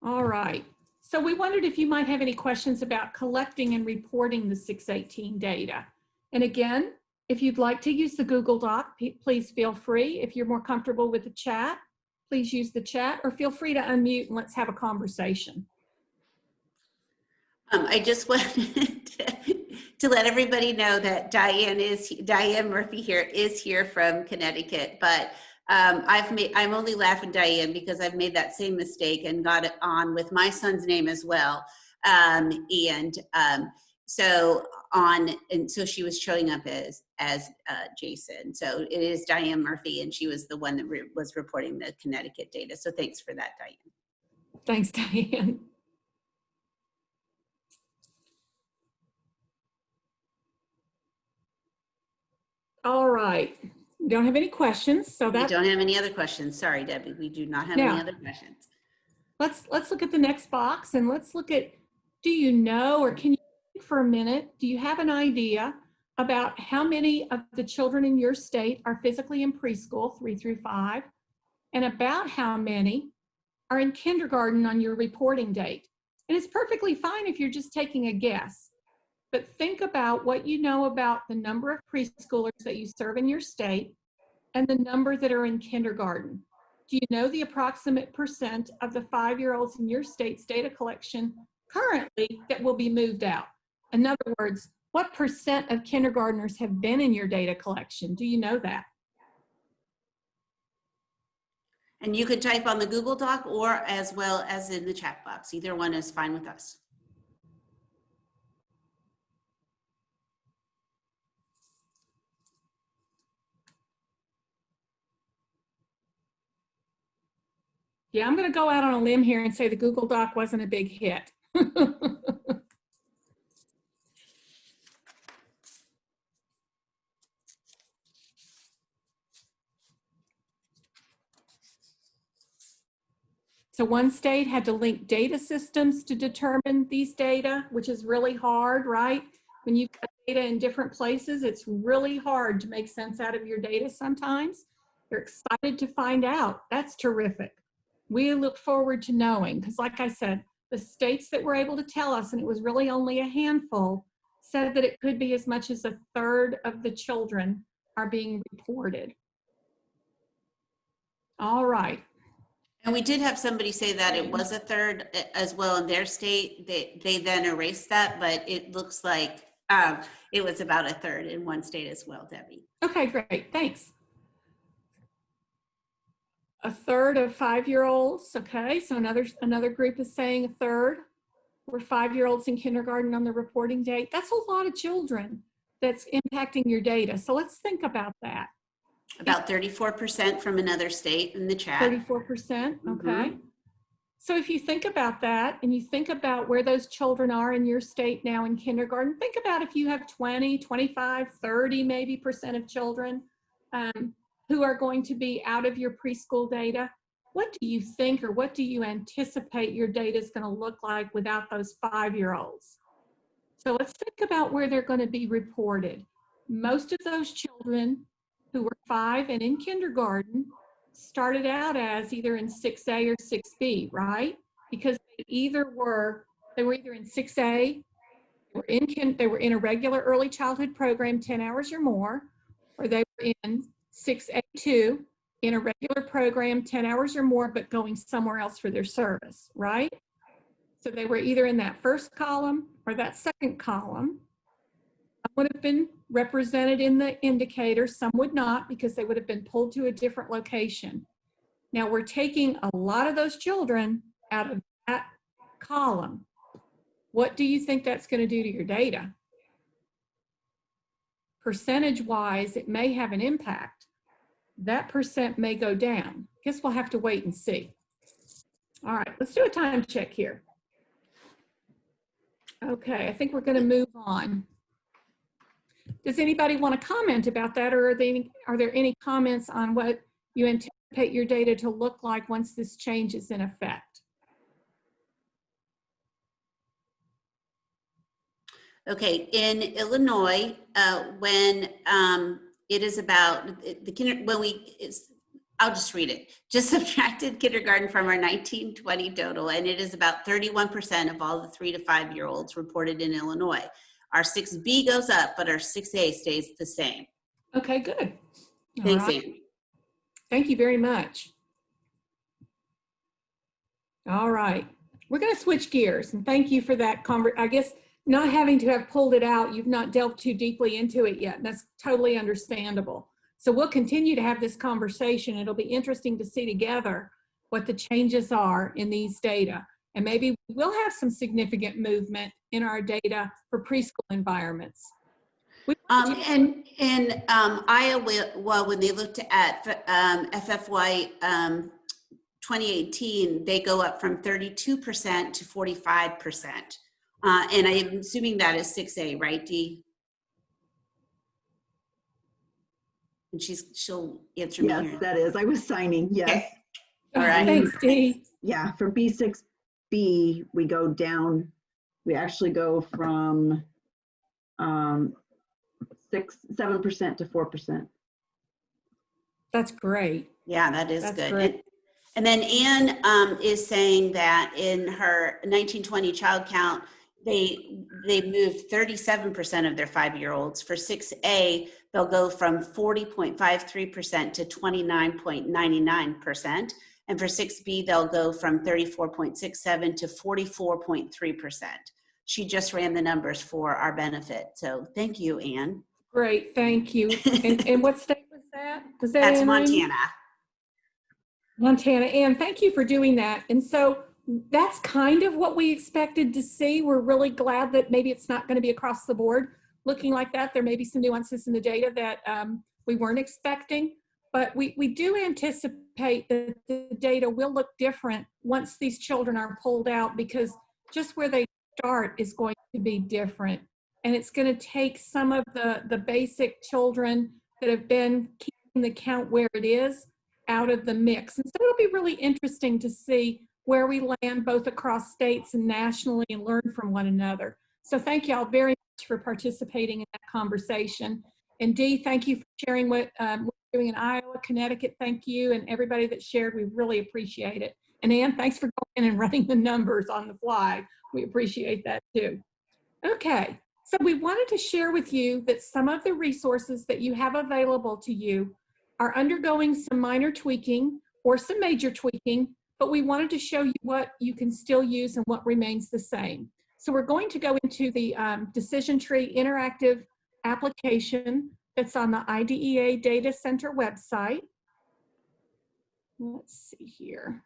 All right, so we wondered if you might have any questions about collecting and reporting the 618 data. And again, if you'd like to use the Google Doc, please feel free. If you're more comfortable with the chat, please use the chat, or feel free to unmute and let's have a conversation. I just wanted to let everybody know that Diane Murphy here is here from Connecticut, but I'm only laughing, Diane, because I've made that same mistake and got it on with my son's name as well. So she was showing up as Jason. So it is Diane Murphy, and she was the one that was reporting the Connecticut data. So thanks for that, Diane. Thanks, Diane. All right, we don't have any questions, so We that don't have any other questions. Sorry, Debbie, we do not have any other questions. let's look at the next box, and let's look at, do you know, or can you think for a minute, do you have an idea about how many of the children in your state are physically in preschool 3 through 5, and about how many are in kindergarten on your reporting date? And it's perfectly fine if you're just taking a guess, but think about what you know about the number of preschoolers that you serve in your state and the number that are in kindergarten. Do you know the approximate percent of the 5-year-olds in your state's data collection currently that will be moved out? In other words, what percent of kindergartners have been in your data collection? Do you know that? And you could type on the Google Doc or as well as in the chat box. Either one is fine with us. Yeah, I'm going to go out on a limb here and say the Google Doc wasn't a big hit. So one state had to link data systems to determine these data, which is really hard, right? When you've got data in different places, it's really hard to make sense out of your data sometimes. They're excited to find out. That's terrific. We look forward to knowing, because like I said, the states that were able to tell us, and it was really only a handful, said that it could be as much as 1/3 of the children are being reported. All right. And we did have somebody say that it was 1/3 as well in their state. They then erased that, but it looks like it was about 1/3 in one state as well, Debbie. Okay, great, thanks. 1/3 of 5-year-olds, okay, so another group is saying 1/3 were 5-year-olds in kindergarten on the reporting date. That's a lot of children that's impacting your data, so let's think about that. About 34% from another state in the chat. 34%, okay. So if you think about that and you think about where those children are in your state now in kindergarten, think about if you have 20, 25, 30 maybe % of children who are going to be out of your preschool data. what do you think, or what do you anticipate your data is going to look like without those 5-year-olds? So let's think about where they're going to be reported. Most of those children who were 5 and in kindergarten started out as either in 6A or 6B, right? Because they were either in 6A, they were in a regular early childhood program 10 hours or more, or they were in 6A2 in a regular program 10 hours or more, but going somewhere else for their service, right? So they were either in that first column or that second column. Some would have been represented in the indicator, some would not, because they would have been pulled to a different location. Now we're taking a lot of those children out of that column. What do you think that's going to do to your data? Percentage-wise, it may have an impact. That percent may go down. Guess we'll have to wait and see. All right, let's do a time check here. Okay, I think we're going to move on. Does anybody want to comment about that, or are there any comments on what you anticipate your data to look like once this change is in effect? Okay, in Illinois, when it is about I'll just read it. Just subtracted kindergarten from our 1920 total, and it is about 31% of all the 3 to 5-year-olds reported in Illinois. Our 6B goes up, but our 6A stays the same. Okay, good. Thanks, right. Anne. Thank you very much. All right, we're going to switch gears, and thank you for that. I guess not having to have pulled it out, you've not delved too deeply into it yet, and that's totally understandable. So we'll continue to have this conversation. It'll be interesting to see together what the changes are in these data. And maybe we'll have some significant movement in our data for preschool environments. And in Iowa, well, when they looked at FFY 2018, they go up from 32% to 45%. And I'm assuming that is 6A, right, Dee? And she'll answer me. Yes, that is. I was signing. Yes. Okay. All right. Thanks, Dee. Yeah, for B6B, we go down. We actually go from 7% to 4%. That's great. Yeah, that is That's good. great. And then Anne is saying that in her 1920 child count, they moved 37% of their 5-year-olds. For 6A, they'll go from 40.53% to 29.99%. And for 6B, they'll go from 34.67 to 44.3%. She just ran the numbers for our benefit. So thank you, Anne. Great, thank you. And what state was that? Was that That's Anne Rainey? Montana. Montana. Anne, thank you for doing that. And so that's kind of what we expected to see. We're really glad that maybe it's not going to be across the board looking like that. There may be some nuances in the data that we weren't expecting, but we do anticipate that the data will look different once these children are pulled out, because just where they start is going to be different. And it's going to take some of the basic children that have been keeping the count where it is out of the mix. And so it'll be really interesting to see where we land both across states and nationally and learn from one another. So thank you all very much for participating in that conversation. And Dee, thank you for sharing what we're doing in Iowa, Connecticut. Thank you, and everybody that shared, we really appreciate it. And Anne, thanks for going in and running the numbers on the fly. We appreciate that too. Okay, so we wanted to share with you that some of the resources that you have available to you are undergoing some minor tweaking or some major tweaking, but we wanted to show you what you can still use and what remains the same. So we're going to go into the Decision Tree Interactive application that's on the IDEA Data Center website. Let's see here.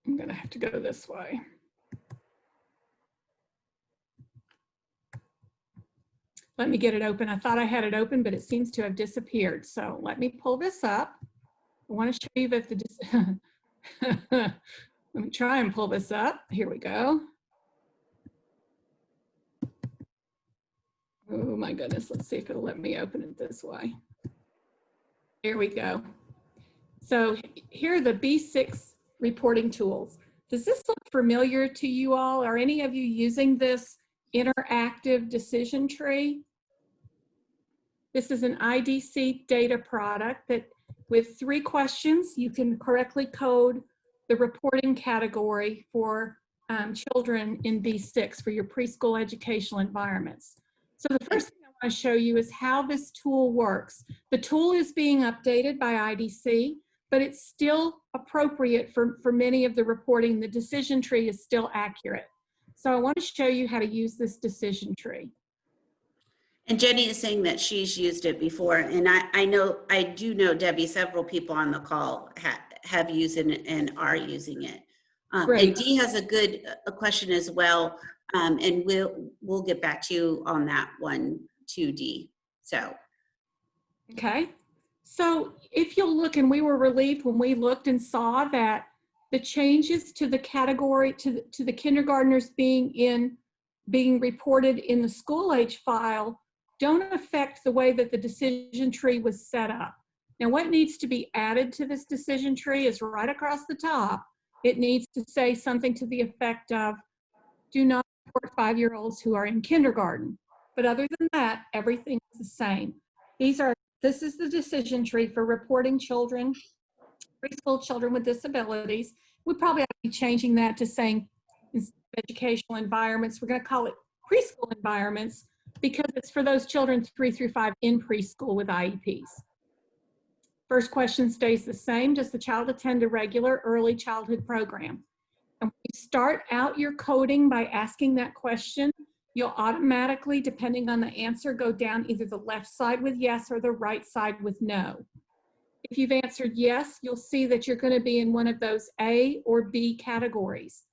I'm going to have to go this way. Let me get it open. I thought I had it open, but it seems to have disappeared. So let me pull this up. I want to show you that let me try and pull this up. Here we go. Oh my goodness. Let's see if it'll let me open it this way. There we go. So here are the B6 reporting tools. Does this look familiar to you all? Are any of you using this interactive decision tree? This is an IDC data product that with 3 questions, you can correctly code the reporting category for children in B6 for your preschool educational environments. So the first thing I want to show you is how this tool works. The tool is being updated by IDC, but it's still appropriate for many of the reporting. The decision tree is still accurate. So I want to show you how to use this decision tree. And Jenny is saying that she's used it before, and I do know, Debbie, several people on the call have used it and are using it. Great. And Dee has a question as well, and we'll get back to you on that one too, Dee. So. Okay. So if you'll look, and we were relieved when we looked and saw that the changes to the category, to the kindergartners being reported in the school age file don't affect the way that the decision tree was set up. Now, what needs to be added to this decision tree is right across the top. It needs to say something to the effect of, do not report 5-year-olds who are in kindergarten. But other than that, everything is the same. This is the decision tree for reporting children, preschool children with disabilities. We probably have to be changing that to saying educational environments. We're going to call it preschool environments because it's for those children 3 through 5 in preschool with IEPs. First question stays the same. Does the child attend a regular early childhood program? And when you start out your coding by asking that question, you'll automatically, depending on the answer, go down either the left side with yes or the right side with no. If you've answered yes, you'll see that you're going to be in one of those A or B categories.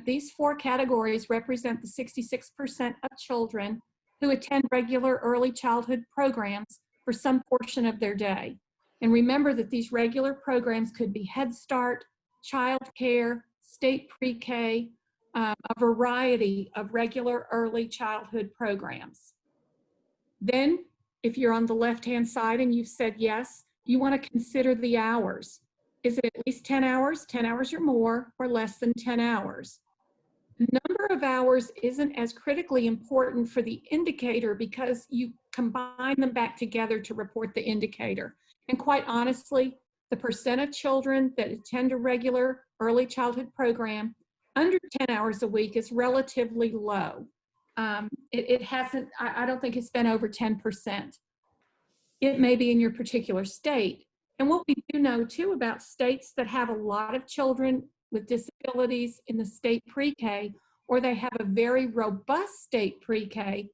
These 4 categories represent the 66% of children who attend regular early childhood programs for some portion of their day. And remember that these regular programs could be Head Start, child care, state pre-K, a variety of regular early childhood programs. Then, if you're on the left-hand side and you've said yes, you want to consider the hours. Is it at least 10 hours or more, or less than 10 hours? The number of hours isn't as critically important for the indicator because you combine them back together to report the indicator. And quite honestly, the percent of children that attend a regular early childhood program under 10 hours a week is relatively low. It hasn't, I don't think it's been over 10%. It may be in your particular state. And what we do know too about states that have a lot of children with disabilities in the state pre-K, or they have a very robust state pre-K,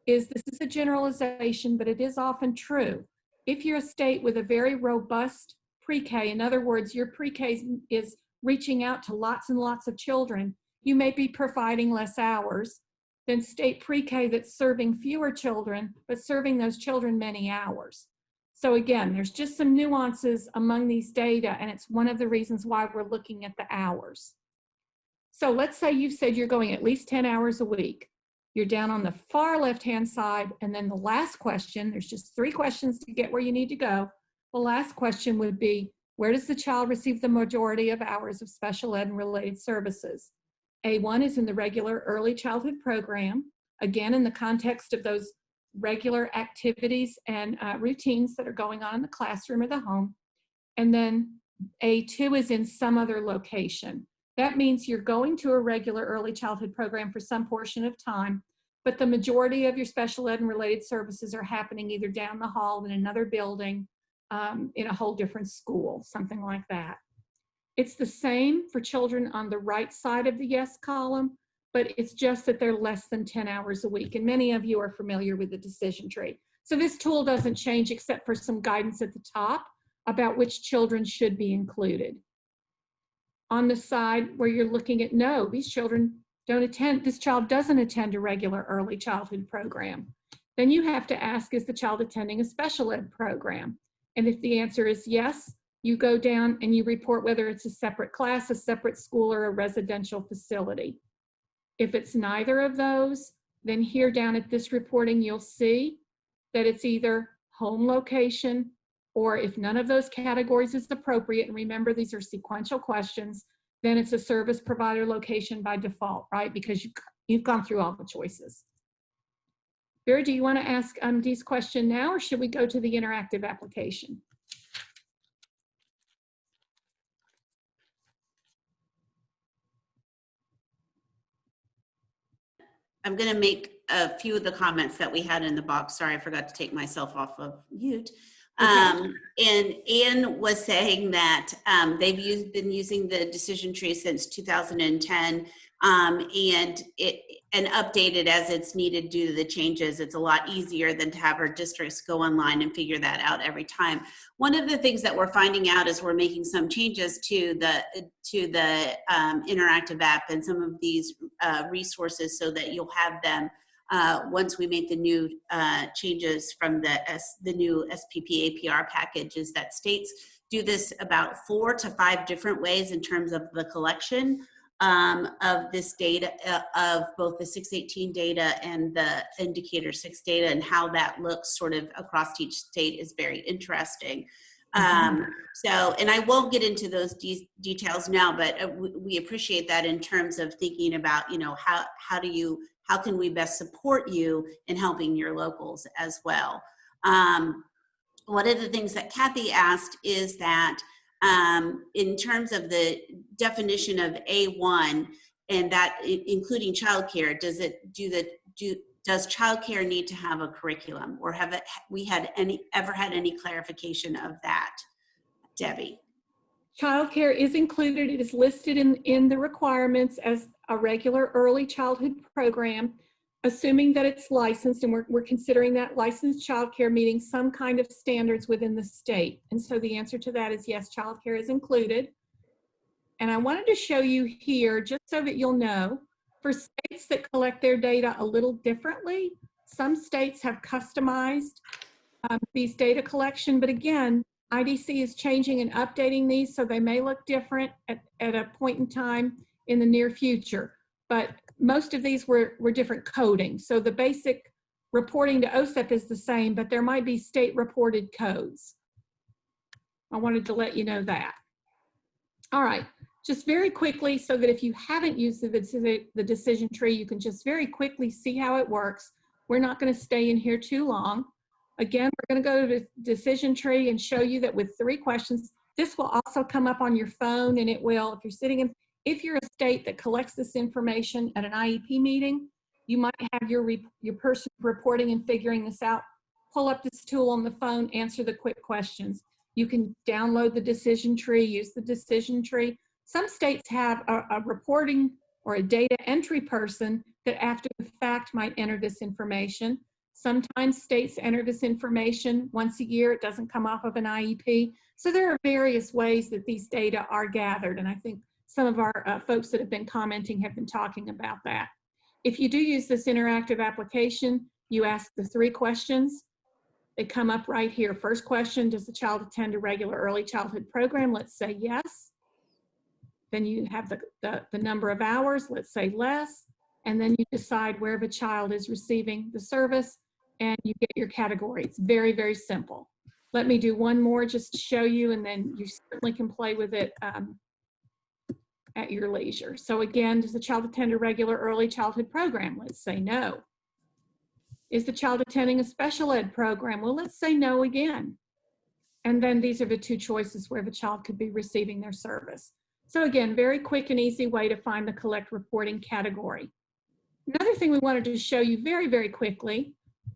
is this is a generalization, but it is often true. If you're a state with a very robust pre-K, in other words, your pre-K is reaching out to lots and lots of children, you may be providing less hours than state pre-K that's serving fewer children, but serving those children many hours. So again, there's just some nuances among these data, and it's one of the reasons why we're looking at the hours. So let's say you've said you're going at least 10 hours a week. You're down on the far left-hand side, and then the last question, there's just 3 questions to get where you need to go. The last question would be, where does the child receive the majority of hours of special ed and related services? A1 is in the regular early childhood program, again, in the context of those regular activities and routines that are going on in the classroom or the home. And then A2 is in some other location. That means you're going to a regular early childhood program for some portion of time, but the majority of your special ed and related services are happening either down the hall in another building, in a whole different school, something like that. It's the same for children on the right side of the yes column, but it's just that they're less than 10 hours a week. And many of you are familiar with the decision tree. So this tool doesn't change except for some guidance at the top about which children should be included. On the side where you're looking at no, these children don't attend, this child doesn't attend a regular early childhood program. Then you have to ask, is the child attending a special ed program? And if the answer is yes, you go down and you report whether it's a separate class, a separate school, or a residential facility. If it's neither of those, then here down at this reporting, you'll see that it's either home location or if none of those categories is appropriate, and remember these are sequential questions, then it's a service provider location by default, right? Because you've gone through all the choices. Vera, do you want to ask Dee's question now, or should we go to the interactive application? I'm going to make a few of the comments that we had in the box. Sorry, I forgot to take myself off of mute. And Anne was saying that they've been using the decision tree since 2010, and updated as it's needed due to the changes. It's a lot easier than to have our districts go online and figure that out every time. One of the things that we're finding out is we're making some changes to the interactive app and some of these resources so that you'll have them once we make the new changes from the new SPP APR packages. That states do this about 4 to 5 different ways in terms of the collection of this data, of both the 618 data and the indicator 6 data, and how that looks sort of across each state is very interesting. So, and I won't get into those details now, but we appreciate that in terms of thinking about, you know, how can we best support you in helping your locals as well. One of the things that Kathy asked is that in terms of the definition of A1, and that including childcare, does childcare need to have a curriculum, or have we ever had any clarification of that, Debbie? Childcare is included. It is listed in the requirements as a regular early childhood program, assuming that it's licensed, and we're considering that licensed childcare meeting some kind of standards within the state. And so the answer to that is yes, childcare is included. And I wanted to show you here, just so that you'll know, for states that collect their data a little differently, some states have customized these data collection, but again, IDC is changing and updating these, so they may look different at a point in time in the near future. But most of these were different coding. So the basic reporting to OSEP is the same, but there might be state reported codes. I wanted to let you know that. All right, just very quickly, so that if you haven't used the decision tree, you can just very quickly see how it works. We're not going to stay in here too long. Again, we're going to go to the decision tree and show you that with 3 questions, this will also come up on your phone, and it will, if you're a state that collects this information at an IEP meeting, you might have your person reporting and figuring this out, pull up this tool on the phone, answer the quick questions. You can download the decision tree, use the decision tree. Some states have a reporting or a data entry person that after the fact might enter this information. Sometimes states enter this information once a year. It doesn't come off of an IEP. So there are various ways that these data are gathered, and I think some of our folks that have been commenting have been talking about that. If you do use this interactive application, you ask the 3 questions. They come up right here. First question, does the child attend a regular early childhood program? Let's say yes. Then you have the number of hours, let's say less. And then you decide where the child is receiving the service, and you get your category. It's very, very simple. Let me do one more just to show you, and then you certainly can play with it at your leisure. So again, does the child attend a regular early childhood program? Let's say no. Is the child attending a special ed program? Well, let's say no again. And then these are the 2 choices where the child could be receiving their service. So again, very quick and easy way to find the collect reporting category. Another thing we wanted to show you very, very quickly,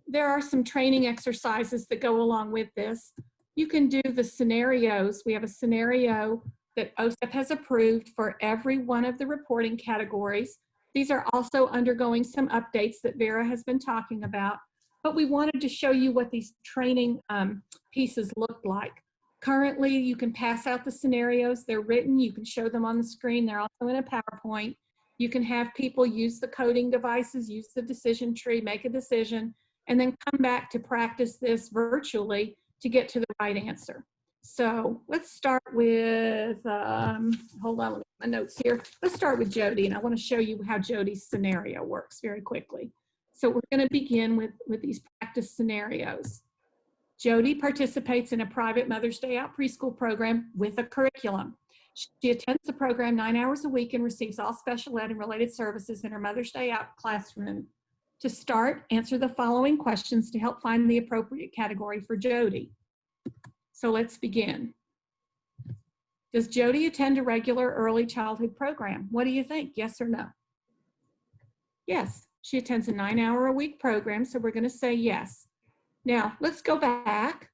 there are some training exercises that go along with this. You can do the scenarios. We have a scenario that OSEP has approved for every one of the reporting categories. These are also undergoing some updates that Vera has been talking about, but we wanted to show you what these training pieces look like. Currently, you can pass out the scenarios. They're written. You can show them on the screen. They're also in a PowerPoint. You can have people use the coding devices, use the decision tree, make a decision, and then come back to practice this virtually to get to the right answer. So let's start with, hold on, let me get my notes here. Let's start with Jody, and I want to show you how Jody's scenario works very quickly. So we're going to begin with these practice scenarios. Jody participates in a private Mother's Day Out preschool program with a curriculum. She attends the program 9 hours a week and receives all special ed and related services in her Mother's Day Out classroom. To start, answer the following questions to help find the appropriate category for Jody. So let's begin. Does Jody attend a regular early childhood program? What do you think? Yes or no? Yes, she attends a 9-hour-a-week program, so we're going to say yes. Now, let's go back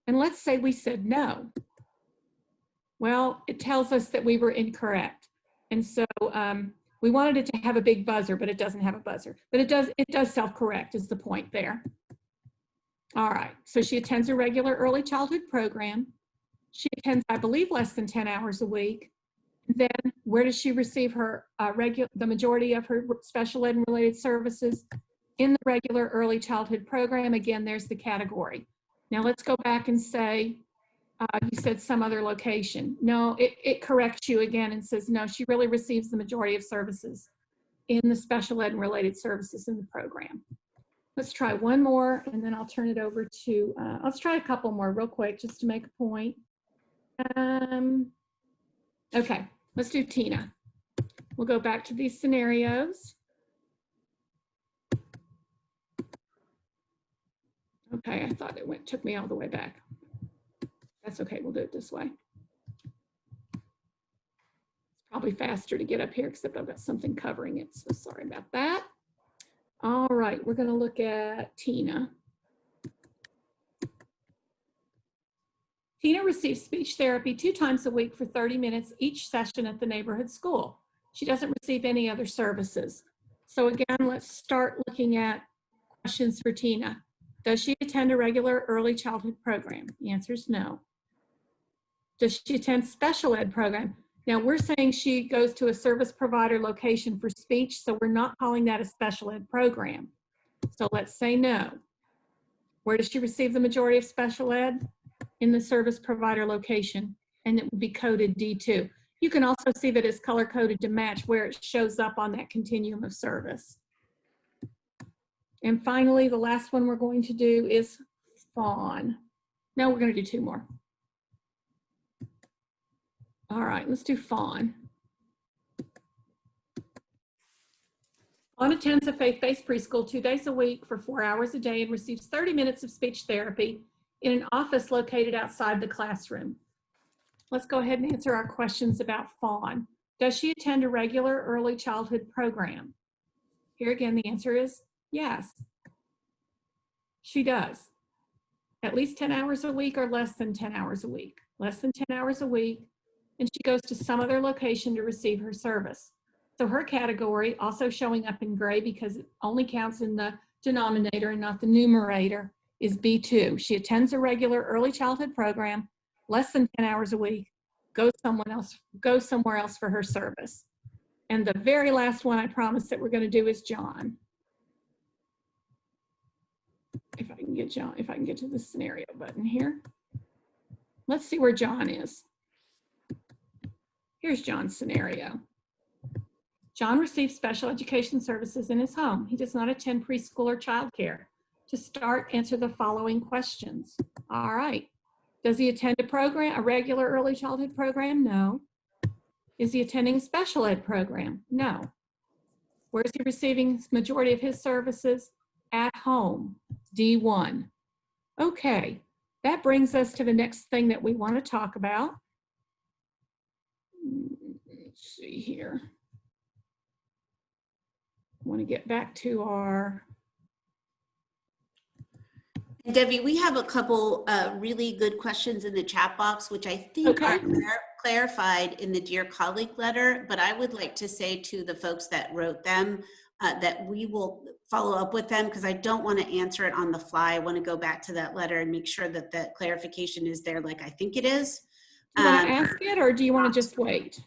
and let's say we said no. Well, it tells us that we were incorrect. And so we wanted it to have a big buzzer, but it doesn't have a buzzer. But it does self-correct is the point there. All right, so she attends a regular early childhood program. She attends, I believe, less than 10 hours a week. Then where does she receive her the majority of her special ed and related services? In the regular early childhood program. Again, there's the category. Now let's go back and say, you said some other location. No, it corrects you again and says, no, she really receives the majority of services in the special ed and related services in the program. Let's try one more and then I'll turn it over to, let's try a couple more real quick just to make a point. Okay, let's do Tina. We'll go back to these scenarios. Okay, I thought it took me all the way back. That's okay, we'll do it this way. It's probably faster to get up here, except I've got something covering it, so sorry about that. All right, we're gonna look at Tina. Tina receives speech therapy 2 times a week for 30 minutes each session at the neighborhood school. She doesn't receive any other services. So again, let's start looking at questions for Tina. Does she attend a regular early childhood program? The answer is no. Does she attend special ed program? Now we're saying she goes to a service provider location for speech, so we're not calling that a special ed program. So let's say no. Where does she receive the majority of special ed? In the service provider location, and it will be coded D2. You can also see that it's color coded to match where it shows up on that continuum of service. And finally, the last one we're going to do is Fawn. No, we're going to do 2 more. All right, let's do Fawn. Fawn attends a faith-based preschool 2 days a week for 4 hours a day and receives 30 minutes of speech therapy in an office located outside the classroom. Let's go ahead and answer our questions about Fawn. Does she attend a regular early childhood program? Here again, the answer is yes, she does. At least 10 hours a week or less than 10 hours a week. Less than 10 hours a week, and she goes to some other location to receive her service. So her category, also showing up in gray because it only counts in the denominator and not the numerator, is B2. She attends a regular early childhood program, less than 10 hours a week, goes somewhere else for her service. And the very last one I promised that we're going to do is John. If I can get John, if I can get to the scenario button here. Let's see where John is. Here's John's scenario. John receives special education services in his home. He does not attend preschool or childcare. To start, answer the following questions. All right. Does he attend a regular early childhood program? No. Is he attending a special ed program? No. Where is he receiving the majority of his services? At home, D1. Okay, that brings us to the next thing that we want to talk about. Let's see here. I want to get back to our... Debbie, we have a couple really good questions in the chat box, which I think are clarified in the Dear Colleague letter, but I would like to say to the folks that wrote them that we will follow up with them because I don't want to answer it on the fly. I want to go back to that letter and make sure that the clarification is there like I think it is. Do you want to ask it or do you want to just wait?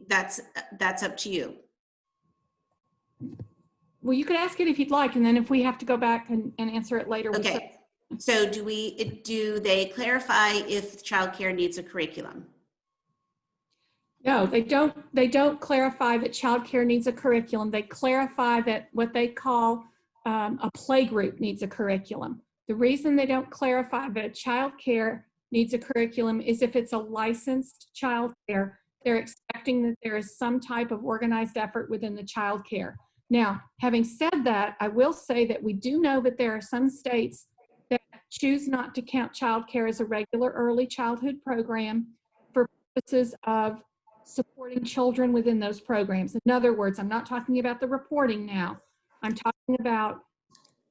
That's up to you. Well, you could ask it if you'd like, and then if we have to go back and answer it later. Okay. So do they clarify if childcare needs a curriculum? No, they don't clarify that childcare needs a curriculum. They clarify that what they call a play group needs a curriculum. The reason they don't clarify that childcare needs a curriculum is if it's a licensed childcare, they're expecting that there is some type of organized effort within the childcare. Now, having said that, I will say that we do know that there are some states that choose not to count childcare as a regular early childhood program for purposes of supporting children within those programs. In other words, I'm not talking about the reporting now. I'm talking about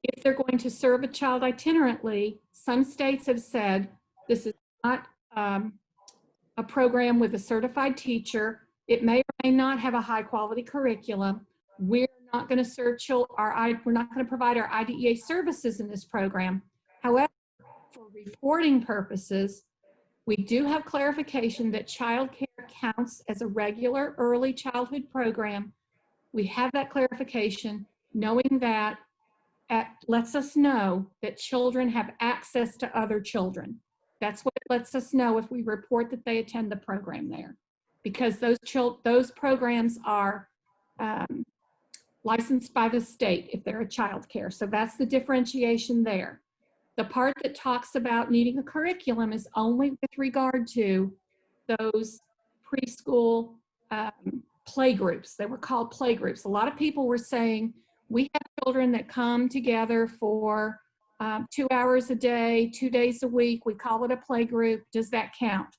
if they're going to serve a child itinerantly, some states have said this is not a program with a certified teacher. It may or may not have a high quality curriculum. We're not going to serve we're not going to provide our IDEA services in this program. However, for reporting purposes, we do have clarification that childcare counts as a regular early childhood program. We have that clarification, knowing that lets us know that children have access to other children. That's what it lets us know if we report that they attend the program there, because those programs are licensed by the state if they're a child care. So that's the differentiation there. The part that talks about needing a curriculum is only with regard to those preschool play groups. They were called play groups. A lot of people were saying, we have children that come together for 2 hours a day, 2 days a week. We call it a play group. Does that count?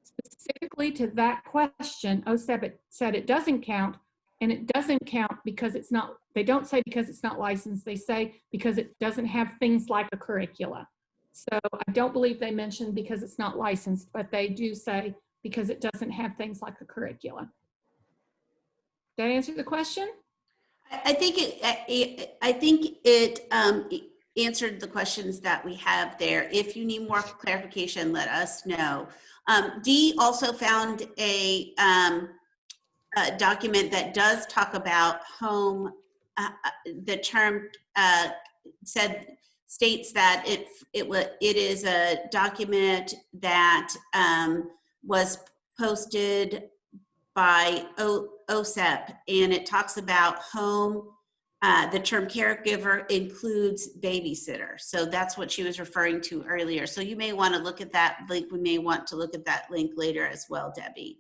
Specifically to that question, OSEP said it doesn't count, and it doesn't count because it's not, they don't say because it's not licensed, they say because it doesn't have things like a curricula. So I don't believe they mentioned because it's not licensed, but they do say because it doesn't have things like a curricula. Did that answer the question? I think it answered the questions that we have there. If you need more clarification, let us know. Dee also found a document that does talk about home. The term states that it is a document that was posted by OSEP, and it talks about home. The term caregiver includes babysitter. So that's what she was referring to earlier. So you may want to look at that link. We may want to look at that link later as well, Debbie.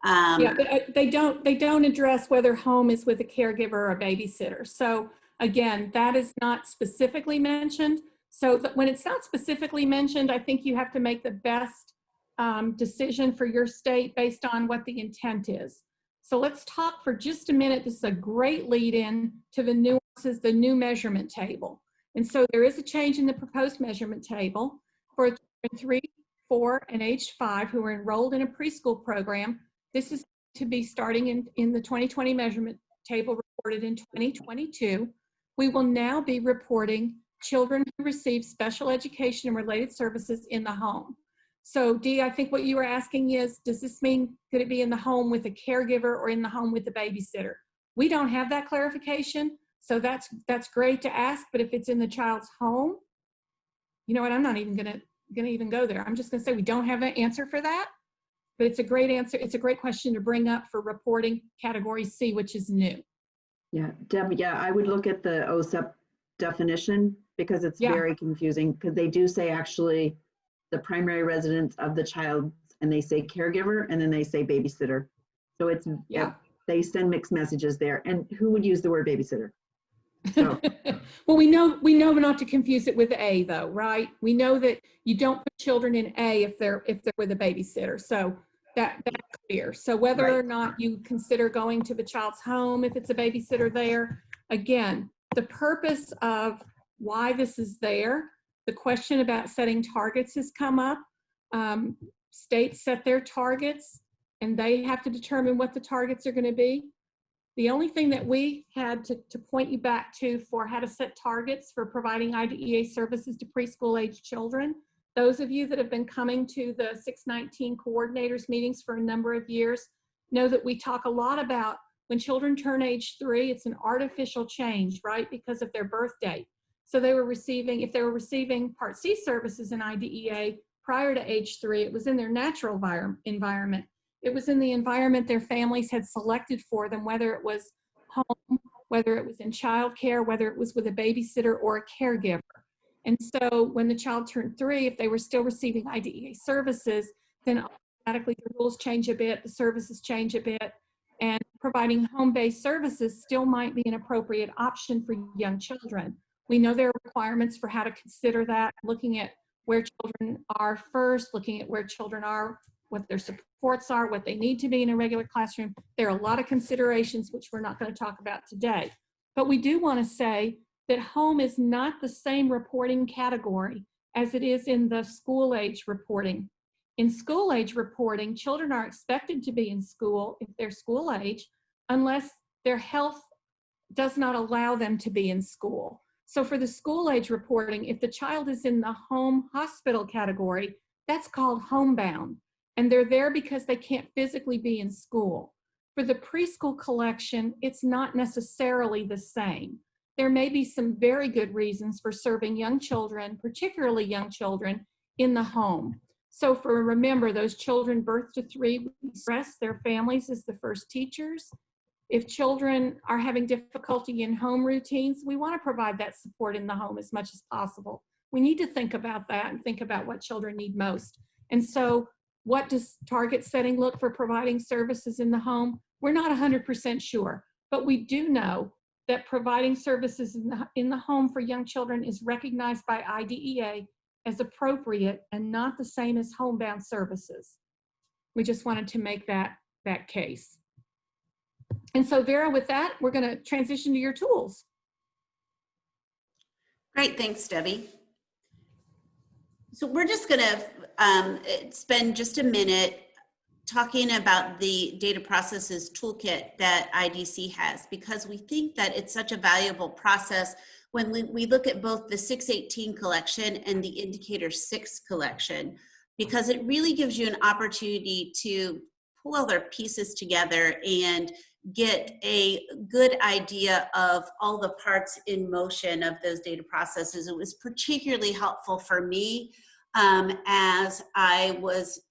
Yeah, they don't address whether home is with a caregiver or a babysitter. So again, that is not specifically mentioned. So when it's not specifically mentioned, I think you have to make the best decision for your state based on what the intent is. So let's talk for just a minute. This is a great lead in to the nuances, the new measurement table. And so there is a change in the proposed measurement table for children 3, 4, and age 5 who are enrolled in a preschool program. This is to be starting in the 2020 measurement table reported in 2022. We will now be reporting children who receive special education and related services in the home. So Dee, I think what you were asking is, does this mean, could it be in the home with a caregiver or in the home with a babysitter? We don't have that clarification, so that's great to ask, but if it's in the child's home, you know what, I'm not even gonna even go there. I'm just gonna say we don't have an answer for that, but it's a great answer. It's a great question to bring up for reporting category C, which is new. Yeah, Deb, yeah, I would look at the OSEP definition because it's very confusing, because they do say actually the primary residence of the child, and they say caregiver, and then they say babysitter. So it's, they send mixed messages there. And who would use the word babysitter? So. Well, we know not to confuse it with A though, right? We know that you don't put children in A if they're with a babysitter. So that's clear. So whether or not you consider going to the child's home, if it's a babysitter there, again, the purpose of why this is there, the question about setting targets has come up. States set their targets and they have to determine what the targets are going to be. The only thing that we had to point you back to for how to set targets for providing IDEA services to preschool age children, those of you that have been coming to the 619 coordinators meetings for a number of years know that we talk a lot about when children turn age 3, it's an artificial change, right? Because of their birth date. So they were receiving, if they were receiving Part C services in IDEA prior to age 3, it was in their natural environment. It was in the environment their families had selected for them, whether it was home whether it was in childcare, whether it was with a babysitter or a caregiver. And so when the child turned 3, if they were still receiving IDEA services, then automatically the rules change a bit, the services change a bit, and providing home-based services still might be an appropriate option for young children. We know there are requirements for how to consider that, looking at where children are first, looking at where children are, what their supports are, what they need to be in a regular classroom. There are a lot of considerations which we're not going to talk about today. But we do want to say that home is not the same reporting category as it is in the school age reporting. In school age reporting, children are expected to be in school if they're school age, unless their health does not allow them to be in school. So for the school age reporting, if the child is in the home hospital category, that's called homebound. And they're there because they can't physically be in school. For the preschool collection, it's not necessarily the same. There may be some very good reasons for serving young children, particularly young children, in the home. So remember, those children birth to 3, we stress their families as the first teachers. If children are having difficulty in home routines, we want to provide that support in the home as much as possible. We need to think about that and think about what children need most. And so what does target setting look for providing services in the home? We're not 100% sure, but we do know that providing services in the home for young children is recognized by IDEA as appropriate and not the same as homebound services. We just wanted to make that case. And so Vera, with that, we're going to transition to your tools. Great, thanks, Debbie. So we're just going to spend just a minute talking about the data processes toolkit that IDC has, because we think that it's such a valuable process when we look at both the 618 collection and the Indicator 6 collection, because it really gives you an opportunity to pull all their pieces together and get a good idea of all the parts in motion of those data processes. It was particularly helpful for me as I was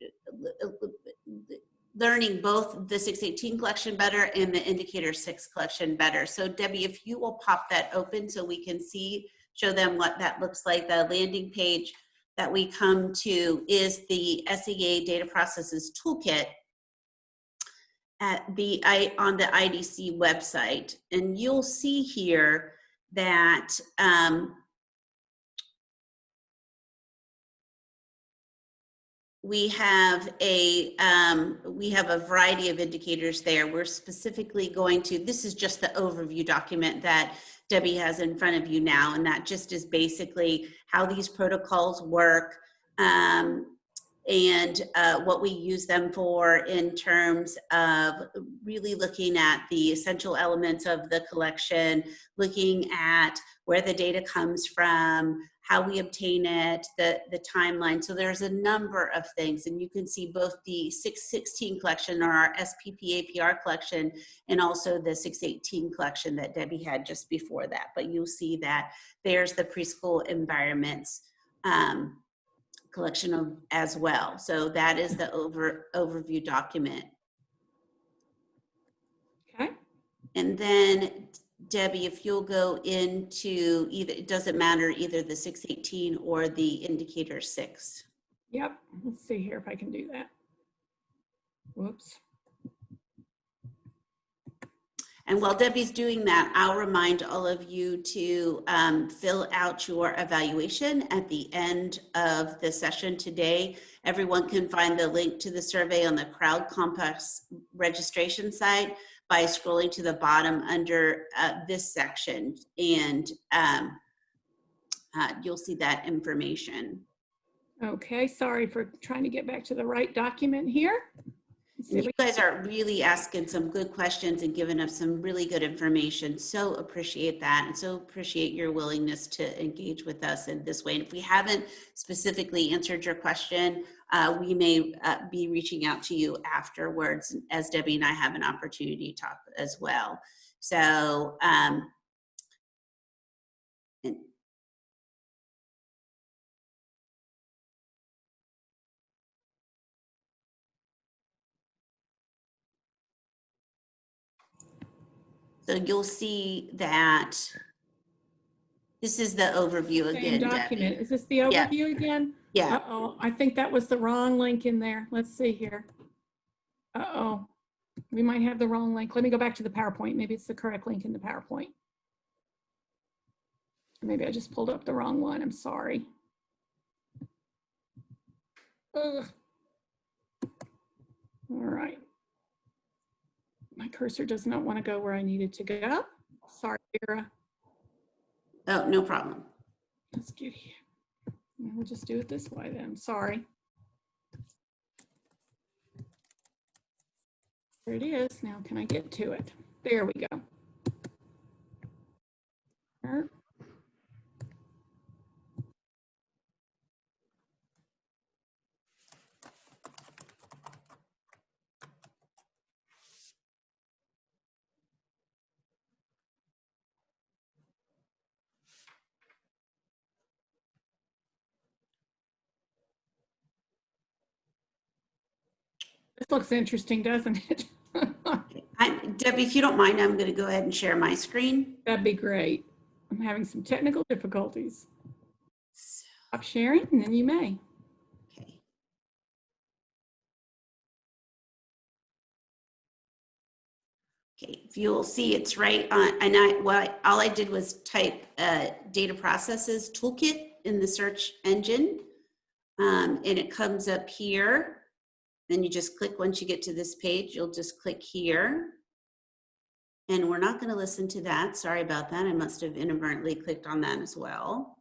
learning both the 618 collection better and the Indicator 6 collection better. So Debbie, if you will pop that open so we can show them what that looks like. The landing page that we come to is the SEA Data Processes Toolkit on the IDC website. And you'll see here that we have a variety of indicators there. We're specifically going to, this is just the overview document that Debbie has in front of you now, and that just is basically how these protocols work and what we use them for in terms of really looking at the essential elements of the collection, looking at where the data comes from, how we obtain it, the timeline. So there's a number of things, and you can see both the 616 collection, or our SPP APR collection, and also the 618 collection that Debbie had just before that. But you'll see that there's the preschool environments collection as well. So that is the overview document. Okay. And then Debbie, if you'll go into either, it doesn't matter, either the 618 or the Indicator 6. Yep. Let's see here if I can do that. Whoops. And while Debbie's doing that, I'll remind all of you to fill out your evaluation at the end of the session today. Everyone can find the link to the survey on the Crowd Compass registration site by scrolling to the bottom under this section, and you'll see that information. Okay, sorry for trying to get back to the right document here. You guys are really asking some good questions and giving us some really good information. So appreciate that, and so appreciate your willingness to engage with us in this way. And if we haven't specifically answered your question, we may be reaching out to you afterwards, as Debbie and I have an opportunity to talk as well. So So you'll see that this is the overview Same again, document. Debbie. Is this the Yeah. overview again? Yeah, Uh-oh, I think that was the wrong link in there. Let's see here. Uh-oh, we might have the wrong link. Let me go back to the PowerPoint. Maybe it's the correct link in the PowerPoint. Maybe I just pulled up the wrong one. I'm sorry. Ugh. All right. My cursor does not want to go where I need it to go. Sorry, Vera. oh, no problem. Let's get here. We'll just do it this way then. Sorry. There it is. Now can I get to it? There we go. There. This looks interesting, doesn't it? Debbie, if you don't mind, I'm going to go ahead and share my screen. That'd be great. I'm having some technical difficulties. Stop sharing and then you may. Okay. Okay, if you'll see it's right on, and all I did was type data processes toolkit in the search engine, and it comes up here. Then you just click, once you get to this page, you'll just click here. And we're not going to listen to that. Sorry about that. I must have inadvertently clicked on that as well.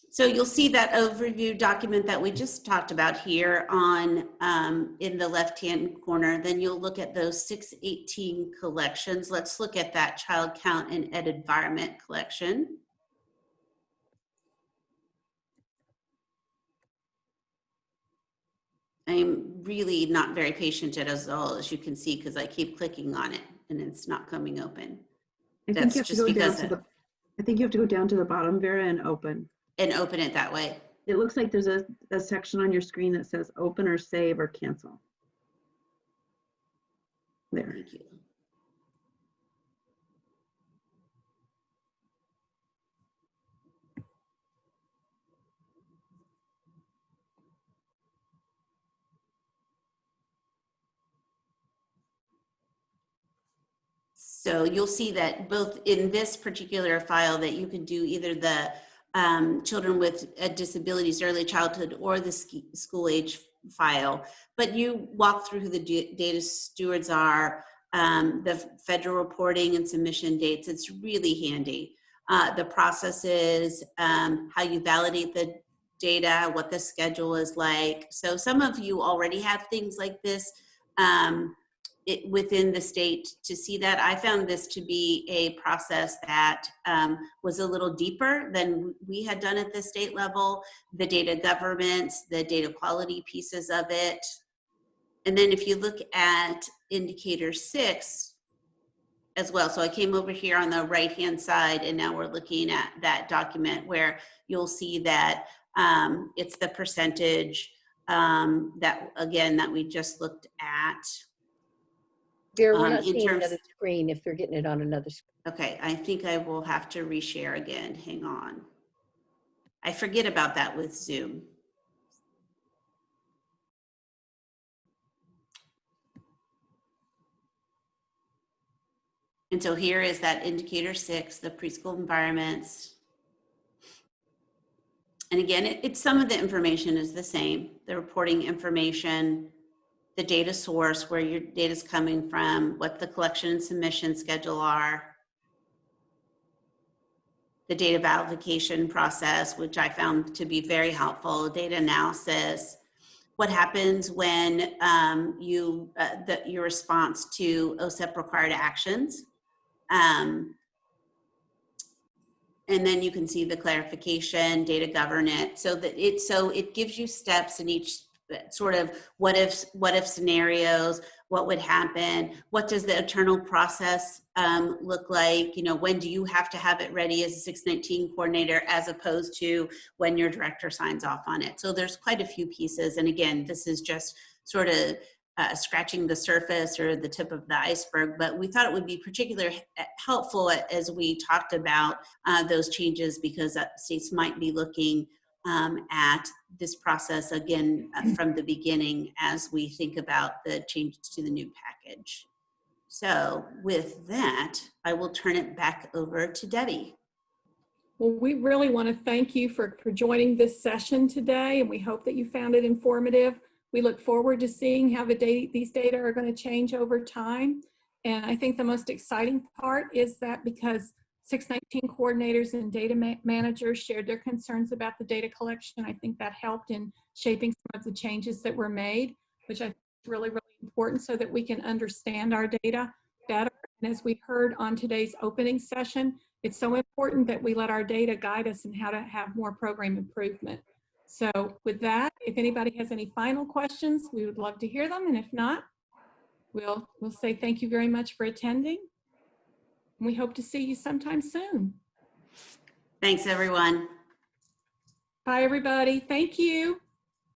So you'll see that overview document that we just talked about here on in the left-hand corner. Then you'll look at those 618 collections. Let's look at that child count and ed environment collection. I'm really not very patient at all, as you can see, because I keep clicking on it and it's not coming open. I think you have to go down to the, I think you have to go down to the bottom, Vera, and open. And open it that way. It looks like there's a section on your screen that says open or save or cancel. There. Thank you. So you'll see that both in this particular file that you can do either the children with disabilities, early childhood, or the school age file, but you walk through who the data stewards are, the federal reporting and submission dates. It's really handy. The processes, how you validate the data, what the schedule is like. So some of you already have things like this within the state to see that. I found this to be a process that was a little deeper than we had done at the state level, the data governance, the data quality pieces of it. And then if you look at indicator 6 as well, so I came over here on the right-hand side, and now we're looking at that document where you'll see that it's the percentage that, again, that we just looked at. Vera, we're not seeing another screen if you're getting it on another screen. Okay, I think I will have to reshare again. Hang on. I forget about that with Zoom. And so here is that indicator 6, the preschool environments. And again, it's some of the information is the same. The reporting information, the data source, where your data is coming from, what the collection and submission schedule are, the data validation process, which I found to be very helpful, data analysis, what happens when your response to OSEP required actions. And then you can see the clarification, data governance, so it gives you steps in each sort of what if scenarios, what would happen, what does the internal process look like, when do you have to have it ready as a 619 coordinator as opposed to when your director signs off on it. So there's quite a few pieces, and again, this is just sort of scratching the surface or the tip of the iceberg, but we thought it would be particularly helpful as we talked about those changes, because states might be looking at this process again from the beginning as we think about the changes to the new package. So with that, I will turn it back over to Debbie. Well, we really want to thank you for joining this session today, and we hope that you found it informative. We look forward to seeing how these data are going to change over time. And I think the most exciting part is that because 619 coordinators and data managers shared their concerns about the data collection, I think that helped in shaping some of the changes that were made, which I think is really, really important so that we can understand our data better. And as we heard on today's opening session, it's so important that we let our data guide us in how to have more program improvement. So with that, if anybody has any final questions, we would love to hear them. And if not, we'll say thank you very much for attending. And we hope to see you sometime soon. Thanks, everyone. Bye, everybody. Thank you.